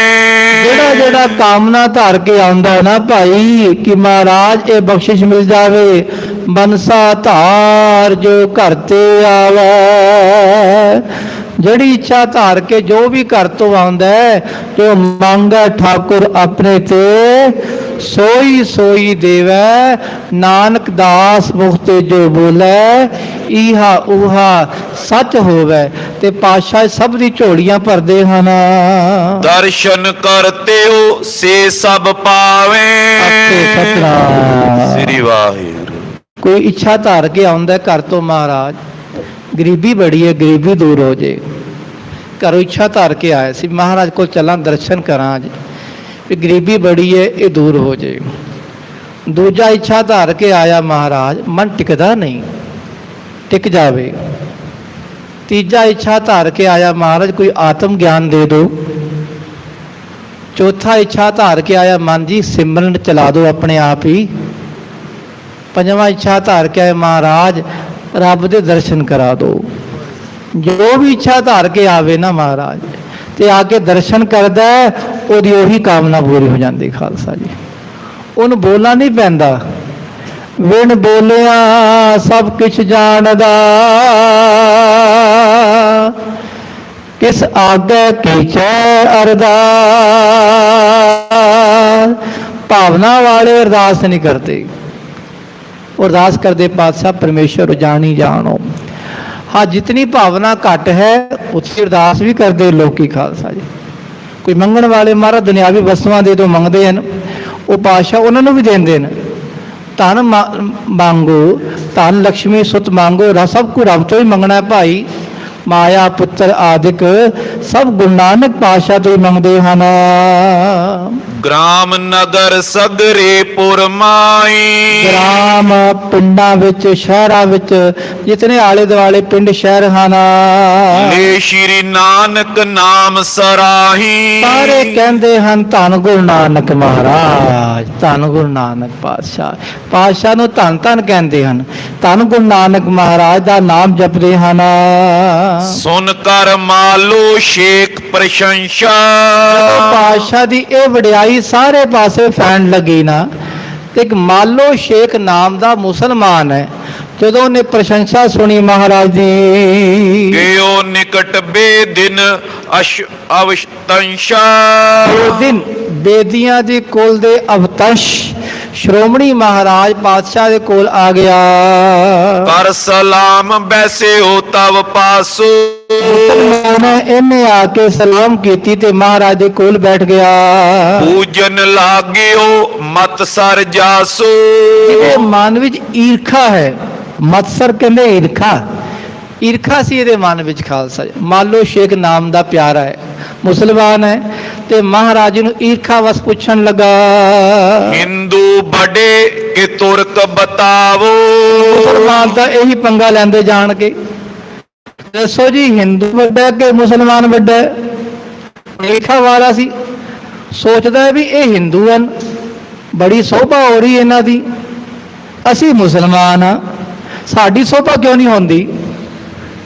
ਜਿਹੜਾ ਜਿਹੜਾ ਕਾਮਨਾ ਧਾਰ ਕੇ ਆਉਂਦਾ ਨਾ ਭਾਈ, ਕਿ ਮਹਾਰਾਜ ਇਹ ਬਖਸ਼ਿਸ਼ ਮਿਲ ਜਾਵੇ। ਬਨਸਾ ਧਾਰ ਜੋ ਘਰ ਤੇ ਆਵੇ, ਜਿਹੜੀ ਇੱਛਾ ਧਾਰ ਕੇ ਜੋ ਵੀ ਘਰ ਤੋਂ ਆਉਂਦਾ ਹੈ, ਜੋ ਮੰਗੈ ਠਾਕੁਰ ਆਪਣੇ ਤੇ ਸੋਈ ਸੋਈ ਦੇਵੈ। ਨਾਨਕ ਦਾਸ ਮੁਖਤੇ ਜੋ ਬੋਲੇ, ਈਹਾ ਊਹਾ ਸੱਚ ਹੋਵੇ। ਤੇ ਪਾਤਸ਼ਾਹ ਸਭ ਦੀ ਝੋਲੀਆਂ ਭਰਦੇ ਹਨ। ਦਰਸ਼ਨ ਕਰਤੇ ਹੋ ਸੇ ਸਭ ਪਾਵੇ। ਸਤਿਨਾਮ ਸ੍ਰੀ ਵਾਹਿਗੁਰੂ। ਕੋਈ ਇੱਛਾ ਧਾਰ ਕੇ ਆਉਂਦਾ ਘਰ ਤੋਂ, ਮਹਾਰਾਜ ਗਰੀਬੀ ਬੜੀ ਹੈ, ਗਰੀਬੀ ਦੂਰ ਹੋ ਜੇ। ਘਰੋਂ ਇੱਛਾ ਧਾਰ ਕੇ ਆਇਆ ਸੀ, ਮਹਾਰਾਜ ਕੋਲ ਚੱਲਾਂ, ਦਰਸ਼ਨ ਕਰਾਂ ਅੱਜ, ਵੀ ਗਰੀਬੀ ਬੜੀ ਹੈ, ਇਹ ਦੂਰ ਹੋ ਜੇ। ਦੂਜਾ ਇੱਛਾ ਧਾਰ ਕੇ ਆਇਆ ਮਹਾਰਾਜ, ਮਨ ਟਿਕਦਾ ਨਹੀਂ, ਟਿਕ ਜਾਵੇ। ਤੀਜਾ ਇੱਛਾ ਧਾਰ ਕੇ ਆਇਆ ਮਹਾਰਾਜ, ਕੋਈ ਆਤਮ ਗਿਆਨ ਦੇ ਦਿਓ। ਚੌਥਾ ਇੱਛਾ ਧਾਰ ਕੇ ਆਇਆ, ਮਨ ਜੀ ਸਿਮਰਨ ਚਲਾ ਦਿਓ ਆਪਣੇ ਆਪ ਹੀ। ਪੰਜਵਾਂ ਇੱਛਾ ਧਾਰ ਕੇ ਆਏ ਮਹਾਰਾਜ, ਰੱਬ ਦੇ ਦਰਸ਼ਨ ਕਰਾ ਦਿਓ। ਜੋ ਵੀ ਇੱਛਾ ਧਾਰ ਕੇ ਆਵੇ ਨਾ ਮਹਾਰਾਜ, ਤੇ ਆ ਕੇ ਦਰਸ਼ਨ ਕਰਦਾ, ਉਹਦੀ ਉਹੀ ਕਾਮਨਾ ਪੂਰੀ ਹੋ ਜਾਂਦੀ। ਖਾਲਸਾ ਜੀ, ਉਹਨੂੰ ਬੋਲਣਾ ਨਹੀਂ ਪੈਂਦਾ। ਵਿਣ ਬੋਲਿਆ ਸਭ ਕੁਛ ਜਾਣਦਾ, ਕਿਸ ਆਗੇ ਕੀਚੈ ਅਰਦਾਸ। ਭਾਵਨਾ ਵਾਲੇ ਅਰਦਾਸ ਨਹੀਂ ਕਰਦੇ। ਅਰਦਾਸ ਕਰਦੇ ਪਾਤਸ਼ਾਹ ਪਰਮੇਸ਼ਰ ਜਾਣੀ ਜਾਣੋ। ਹਾਂ, ਜਿਤਨੀ ਭਾਵਨਾ ਘੱਟ ਹੈ ਉਤਨੀ ਅਰਦਾਸ ਵੀ ਕਰਦੇ ਲੋਕੀ। ਖਾਲਸਾ ਜੀ, ਕੋਈ ਮੰਗਣ ਵਾਲੇ ਮਹਾਰਾਜ ਦੁਨਿਆਵੀ ਵਸਤੂਆਂ ਦੇ ਤੋਂ ਮੰਗਦੇ ਹਨ, ਉਹ ਪਾਤਸ਼ਾਹ ਉਹਨਾਂ ਨੂੰ ਵੀ ਦਿੰਦੇ ਨੇ। ਧਨ ਮੰਗੋ, ਧਨ ਲక్ష్ਮੀ ਸੁਤ ਮੰਗੋ, ਸਭ ਕੁ ਰੱਬ ਤੋਂ ਹੀ ਮੰਗਣਾ ਹੈ ਭਾਈ। ਮਾਇਆ ਪੁੱਤਰ ਆਦਿਕ ਸਭ ਗੁਰੂ ਨਾਨਕ ਪਾਤਸ਼ਾਹ ਤੋਂ ਹੀ ਮੰਗਦੇ ਹਨ। ਗ੍ਰਾਮ ਨਗਰ ਸਗਰੇ ਪੁਰ ਮਾਈ, ਗ੍ਰਾਮ ਪਿੰਡਾਂ ਵਿੱਚ, ਸ਼ਹਿਰਾਂ ਵਿੱਚ, ਜਿਤਨੇ ਆਲੇ ਦੁਆਲੇ ਪਿੰਡ ਸ਼ਹਿਰ ਹਨ, ਲੈ ਸ਼੍ਰੀ ਨਾਨਕ ਨਾਮ ਸਰਾਹੀ। ਸਾਰੇ ਕਹਿੰਦੇ ਹਨ ਧੰਨ ਗੁਰੂ ਨਾਨਕ ਮਹਾਰਾਜ, ਧੰਨ ਗੁਰੂ ਨਾਨਕ ਪਾਤਸ਼ਾਹ। ਪਾਤਸ਼ਾਹ ਨੂੰ ਧੰਨ ਧੰਨ ਕਹਿੰਦੇ ਹਨ। ਧੰਨ ਗੁਰੂ ਨਾਨਕ ਮਹਾਰਾਜ ਦਾ ਨਾਮ ਜਪਦੇ ਹਨ। ਸੁਨ ਕਰ ਮਾਲੋ ਸ਼ੇਖ ਪ੍ਰਸ਼ੰਸਾ, ਪਾਤਸ਼ਾਹ ਦੀ ਇਹ ਵਡਿਆਈ ਖੜਾਈ ਸਾਰੇ ਪਾਸੇ ਫੈਣ ਲੱਗੀ ਨਾ। ਤੇ ਇੱਕ ਮਾਲੋ ਸ਼ੇਖ ਨਾਮ ਦਾ ਮੁਸਲਮਾਨ ਹੈ, ਜਦੋਂ ਉਹਨੇ ਪ੍ਰਸ਼ੰਸਾ ਸੁਣੀ ਮਹਾਰਾਜ ਦੀ, ਗਿਓ ਨਿਕਟ ਬੇਦਿਨ ਅਵਤੰਸ਼ਾ। ਬੇਦਿਨ ਬੇਦੀਆਂ ਦੇ ਕੋਲ ਦੇ ਅਵਤੰਸ਼ ਸ਼੍ਰੋਮਣੀ ਮਹਾਰਾਜ ਪਾਤਸ਼ਾਹ ਦੇ ਕੋਲ ਆ ਗਿਆ। ਕਰ ਸਲਾਮ ਬੈਸੇ ਹੋ ਤਵ ਪਾਸੋ। ਇਹਨੇ ਆ ਕੇ ਸਲਾਮ ਕੀਤੀ ਤੇ ਮਹਾਰਾਜ ਦੇ ਕੋਲ ਬੈਠ ਗਿਆ। ਪੂਜਨ ਲਾਗਿਓ ਮਤ ਸਰ ਜਾਸੋ। ਇਹਦੇ ਮਨ ਵਿੱਚ ਈਰਖਾ ਹੈ, ਮਤਸਰ ਕਹਿੰਦੇ ਈਰਖਾ, ਈਰਖਾ ਸੀ ਇਹਦੇ ਮਨ ਵਿੱਚ ਖਾਲਸਾ। ਮਾਲੋ ਸ਼ੇਖ ਨਾਮ ਦਾ ਪਿਆਰਾ ਹੈ, ਮੁਸਲਮਾਨ ਹੈ, ਤੇ ਮਹਾਰਾਜ ਨੂੰ ਈਰਖਾ ਵਸ ਪੁੱਛਣ ਲੱਗਾ, ਹਿੰਦੂ ਬੜੇ ਕਿ ਤੁਰਕ ਬਤਾਵੋ। ਮੁਸਲਮਾਨ ਤਾਂ ਇਹੀ ਪੰਗਾ ਲੈਂਦੇ ਜਾਣ ਕੇ, ਦੱਸੋ ਜੀ ਹਿੰਦੂ ਵੱਡਾ ਕਿ ਮੁਸਲਮਾਨ ਵੱਡਾ? ਈਰਖਾ ਵਾਲਾ ਸੀ, ਸੋਚਦਾ ਹੈ ਵੀ ਇਹ ਹਿੰਦੂ ਹਨ, ਬੜੀ ਸੋਭਾ ਹੋ ਰਹੀ ਇਹਨਾਂ ਦੀ, ਅਸੀਂ ਮੁਸਲਮਾਨ ਹਾਂ, ਸਾਡੀ ਸੋਭਾ ਕਿਉਂ ਨਹੀਂ ਹੁੰਦੀ?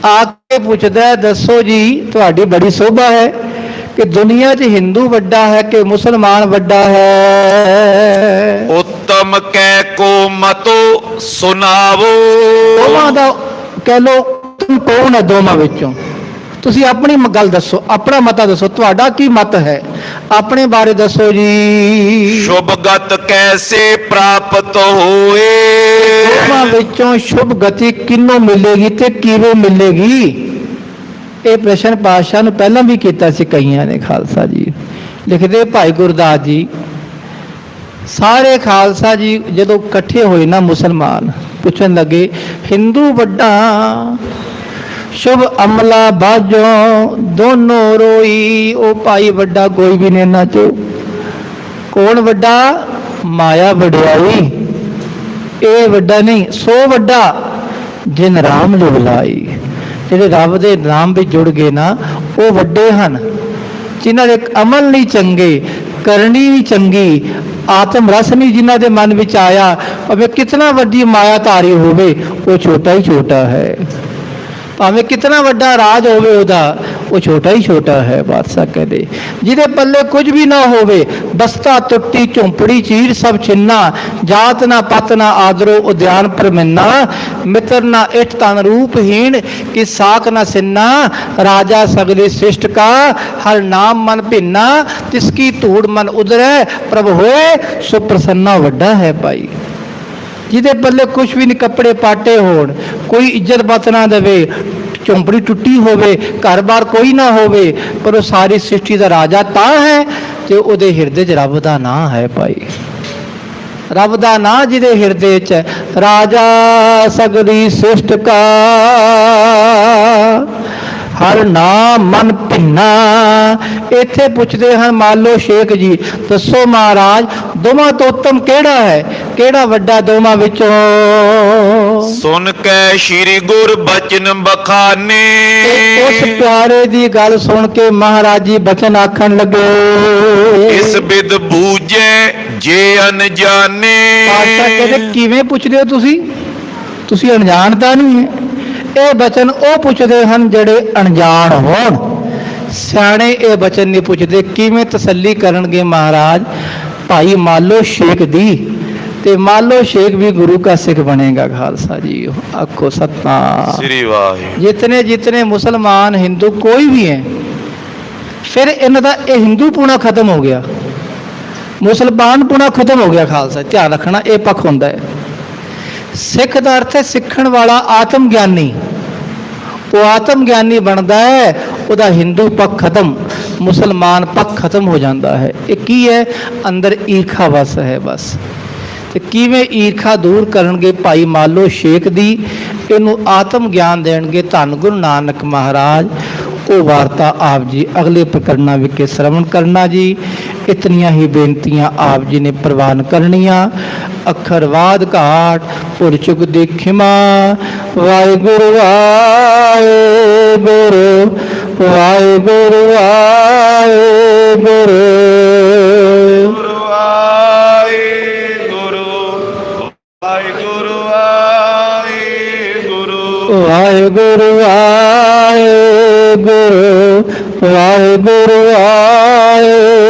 ਆ ਕੇ ਪੁੱਛਦਾ, ਦੱਸੋ ਜੀ ਤੁਹਾਡੀ ਬੜੀ ਸੋਭਾ ਹੈ ਕਿ ਦੁਨੀਆ 'ਚ ਹਿੰਦੂ ਵੱਡਾ ਹੈ ਕਿ ਮੁਸਲਮਾਨ ਵੱਡਾ ਹੈ? ਉੱਤਮ ਕਹਿ ਕੋ ਮਤੋ ਸੁਨਾਵੋ। ਦੋਵਾਂ ਦਾ ਕਹਿ ਲੋ, ਤੁਮ ਕੌਣ ਹੈ ਦੋਵਾਂ ਵਿੱਚੋਂ? ਤੁਸੀਂ ਆਪਣੀ ਗੱਲ ਦੱਸੋ, ਆਪਣਾ ਮਤਾ ਦੱਸੋ, ਤੁਹਾਡਾ ਕੀ ਮਤ ਹੈ, ਆਪਣੇ ਬਾਰੇ ਦੱਸੋ ਜੀ। ਸ਼ੁਭ ਗਤ ਕੈਸੇ ਪ੍ਰਾਪਤ ਹੋਏ। ਦੋਵਾਂ ਵਿੱਚੋਂ ਸ਼ੁਭ ਗਤੀ ਕਿਹਨੂੰ ਮਿਲੇਗੀ ਤੇ ਕਿਵੇਂ ਮਿਲੇਗੀ? ਇਹ ਪ੍ਰਸ਼ਨ ਪਾਤਸ਼ਾਹ ਨੂੰ ਪਹਿਲਾਂ ਵੀ ਕੀਤਾ ਸੀ ਕਈਆਂ ਨੇ ਖਾਲਸਾ ਜੀ। ਲਿਖਦੇ ਭਾਈ ਗੁਰਦਾਸ ਜੀ, ਸਾਰੇ ਖਾਲਸਾ ਜੀ ਜਦੋਂ ਇਕੱਠੇ ਹੋਏ ਨਾ ਮੁਸਲਮਾਨ, ਪੁੱਛਣ ਲੱਗੇ ਹਿੰਦੂ ਵੱਡਾ ਸ਼ੁਭ ਅਮਲਾ ਬਾਝੋਂ ਦੋਨੋਂ ਰੋਈ। ਉਹ ਭਾਈ ਵੱਡਾ ਕੋਈ ਵੀ ਨਹੀਂ ਇਹਨਾਂ ਚੋਂ। ਕੌਣ ਵੱਡਾ? ਮਾਇਆ ਵਡਿਆਈ, ਇਹ ਵੱਡਾ ਨਹੀਂ, ਸੋ ਵੱਡਾ ਜਿਨ ਰਾਮ ਲਿਵ ਲਾਈ। ਜਿਹੜੇ ਰੱਬ ਦੇ ਨਾਮ ਵਿੱਚ ਜੁੜ ਗਏ ਨਾ, ਉਹ ਵੱਡੇ ਹਨ। ਜਿਨ੍ਹਾਂ ਦੇ ਅਮਲ ਨਹੀਂ ਚੰਗੇ, ਕਰਨੀ ਨਹੀਂ ਚੰਗੀ, ਆਤਮ ਰਸ ਨਹੀਂ ਜਿਨ੍ਹਾਂ ਦੇ ਮਨ ਵਿੱਚ ਆਇਆ, ਭਾਵੇਂ ਕਿਤਨਾ ਵੱਡੀ ਮਾਇਆ ਧਾਰੀ ਹੋਵੇ, ਉਹ ਛੋਟਾ ਹੀ ਛੋਟਾ ਹੈ। ਭਾਵੇਂ ਕਿਤਨਾ ਵੱਡਾ ਰਾਜ ਹੋਵੇ ਉਹਦਾ, ਉਹ ਛੋਟਾ ਹੀ ਛੋਟਾ ਹੈ। ਬਾਦਸ਼ਾਹ ਕਹਿੰਦੇ ਜਿਹਦੇ ਪੱਲੇ ਕੁਝ ਵੀ ਨਾ ਹੋਵੇ, ਬਸਤਾ ਟੁੱਟੀ ਝੁੰਪੜੀ ਚੀਰ ਸਭ ਛਿੰਨਾ, ਜਾਤ ਨਾ ਪਤ ਨਾ ਆਦਰੋ ਉਦਿਆਨ ਪਰਮਿੰਨਾ, ਮਿੱਤਰ ਨਾ ਇਠ ਤਨ ਰੂਪਹੀਣ ਕਿ ਸਾਖ ਨਾ ਸਿੰਨਾ, ਰਾਜਾ ਸਗਲੇ ਸ੍ਰਿਸ਼ਟ ਕਾ ਹਰ ਨਾਮ ਮਨ ਭਿੰਨਾ, ਤਿਸਕੀ ਧੂੜ ਮਨ ਉਦਰੈ ਪ੍ਰਭ ਹੋਏ ਸੋ ਪ੍ਰਸੰਨਾ। ਵੱਡਾ ਹੈ ਭਾਈ, ਜਿਹਦੇ ਪੱਲੇ ਕੁਛ ਵੀ ਨਹੀਂ, ਕੱਪੜੇ ਪਾਟੇ ਹੋਣ, ਕੋਈ ਇੱਜ਼ਤ ਪਤ ਨਾ ਦੇਵੇ, ਝੌਂਪੜੀ ਟੁੱਟੀ ਹੋਵੇ, ਘਰ-ਬਾਰ ਕੋਈ ਨਾ ਹੋਵੇ, ਪਰ ਉਹ ਸਾਰੀ ਸ੍ਰਿਸ਼ਟੀ ਦਾ ਰਾਜਾ ਤਾਂ ਹੈ ਤੇ ਉਹਦੇ ਹਿਰਦੇ 'ਚ ਰੱਬ ਦਾ ਨਾਂ ਹੈ ਭਾਈ। ਰੱਬ ਦਾ ਨਾਂ ਜਿਹਦੇ ਹਿਰਦੇ 'ਚ ਹੈ, ਰਾਜਾ ਸਗਲੀ ਸ੍ਰਿਸ਼ਟ ਕਾ ਹਰ ਨਾਮ ਮਨ ਭਿੰਨਾ। ਇੱਥੇ ਪੁੱਛਦੇ ਹਨ ਮਾਲੋ ਸ਼ੇਖ ਜੀ, ਦੱਸੋ ਮਹਾਰਾਜ ਦੋਵਾਂ ਤੋਂ ਉੱਤਮ ਕਿਹੜਾ ਹੈ, ਕਿਹੜਾ ਵੱਡਾ ਦੋਵਾਂ ਵਿੱਚੋਂ? ਸੁਨ ਕੇ ਸ਼੍ਰੀ ਗੁਰ ਬਚਨ ਬਖਾਨੇ। ਉਸ ਪਿਆਰੇ ਦੀ ਗੱਲ ਸੁਣ ਕੇ ਮਹਾਰਾਜ ਜੀ ਬਚਨ ਆਖਣ ਲੱਗੇ, ਇਸ ਬਿਦ ਬੂਝੇ ਜੇ ਅਨਜਾਨੇ। ਪਾਤਸ਼ਾਹ ਕਹਿੰਦੇ ਕਿਵੇਂ ਪੁੱਛਦੇ ਹੋ ਤੁਸੀਂ? ਤੁਸੀਂ ਅਣਜਾਣ ਤਾਂ ਨਹੀਂ ਹੈ। ਇਹ ਬਚਨ ਉਹ ਪੁੱਛਦੇ ਹਨ ਜਿਹੜੇ ਅਣਜਾਣ ਹੋਣ, ਸਿਆਣੇ ਇਹ ਬਚਨ ਨਹੀਂ ਪੁੱਛਦੇ। ਕਿਵੇਂ ਤਸੱਲੀ ਕਰਨਗੇ ਮਹਾਰਾਜ ਭਾਈ ਮਾਲੋ ਸ਼ੇਖ ਦੀ? ਤੇ ਮਾਲੋ ਸ਼ੇਖ ਵੀ ਗੁਰੂ का सिख बनेगा खालसा जी। आखो सतनाम श्री वाहिगुरू। जितने जितने मुसलमान हिंदू कोई भी हैं, फिर इन्हों का ये हिंदू पूना खत्म हो गया, मुसलमान पूना खत्म हो गया। खालसा ध्यान रखना, ये पक्ष होंदा है। सिख का अर्थ है सीखण वाला, आत्म ज्ञानी। वो आत्म ज्ञानी बनता है, ਉਹਦਾ ਹਿੰਦੂ ਪੱਖ ਖਤਮ, ਮੁਸਲਮਾਨ ਪੱਖ ਖਤਮ ਹੋ ਜਾਂਦਾ ਹੈ। ਇਹ ਕੀ ਹੈ? ਅੰਦਰ ਈਰਖਾ ਵਸ ਹੈ ਬਸ। ਤੇ ਕਿਵੇਂ ਈਰਖਾ ਦੂਰ ਕਰਨਗੇ ਭਾਈ ਮਾਲੋ ਸ਼ੇਖ ਦੀ? ਇਹਨੂੰ ਆਤਮ ਗਿਆਨ ਦੇਣਗੇ ਧੰਨ ਗੁਰੂ ਨਾਨਕ ਮਹਾਰਾਜ। ਉਹ ਵਾਰਤਾ ਆਪ ਜੀ ਅਗਲੇ ਪ੍ਰਕਰਨਾਂ ਵਿਖੇ ਸ਼ਰਵਣ ਕਰਨਾ ਜੀ। ਇਤਨੀਆਂ ਹੀ ਬੇਨਤੀਆਂ ਆਪ ਜੀ ਨੇ ਪ੍ਰਵਾਨ ਕਰਨੀਆਂ। ਅੱਖਰਵਾਦ ਘਾਟ ਭੁੱਲ ਚੁੱਕ ਦੇ ਖਿਮਾ। ਵਾਹਿਗੁਰੂ ਵਾਹਿਗੁਰੂ ਵਾਹਿਗੁਰੂ ਵਾਹਿਗੁਰੂ ਵਾਹਿਗੁਰੂ ਵਾਹਿਗੁਰੂ ਵਾਹਿਗੁਰੂ ਵਾਹਿਗੁਰੂ ਵਾਹਿਗੁਰੂ।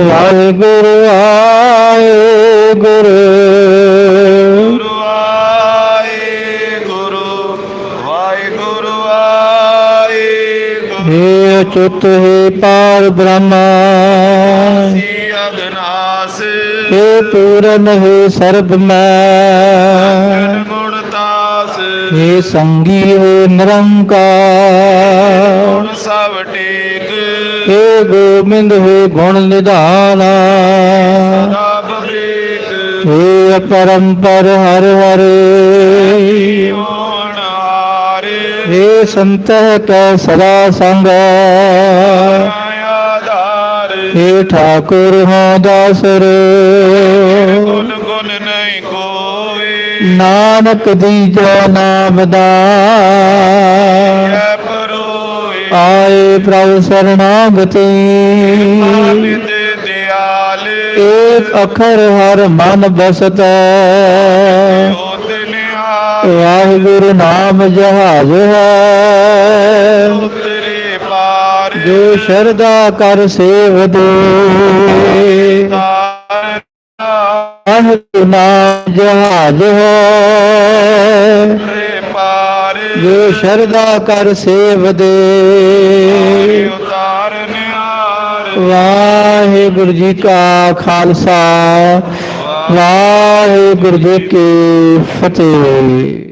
ਵਾਹਿਗੁਰੂ ਵਾਹਿਗੁਰੂ ਵਾਹਿਗੁਰੂ ਵਾਹਿਗੁਰੂ ਵਾਹਿਗੁਰੂ हे अच्युत हे पार ब्रह्म ਅਗਨਾਸ हे पूरन हे सर्वमय ਗੁਣਤਾਸ हे संगी हे निरंकार ਸਭ ਟੇਕ हे गोविंद हे गुण निधान ਸਭ ਵੇਖ हे अपरंपर हर हरे ਹੋਣ ਹਾਰੇ हे संत कै सदा संग ਆਧਾਰ हे ठाकुर हो दासर ਗੁਣ ਗੁਣ ਨਹੀਂ ਕੋਏ नानक दीजो नाम दान ਐ ਪਰੋਏ आए प्रभु शरणागति ਨਿਤ ਦਿਆਲ एक अखर हर मन बसत ਹੋਤ ਨਿਹਾਲ वाहिगुरु नाम जहाज है ਉਤਰੇ ਪਾਰ जो शरदा कर सेव दे वाहिगुरु नाम जहाज है ਉਤਰੇ ਪਾਰ जो शरदा कर सेव दे ਉਤਾਰ ਨਿਹਾਰ वाहिगुरु जी का खालसा वाहिगुरु जी की फतेह।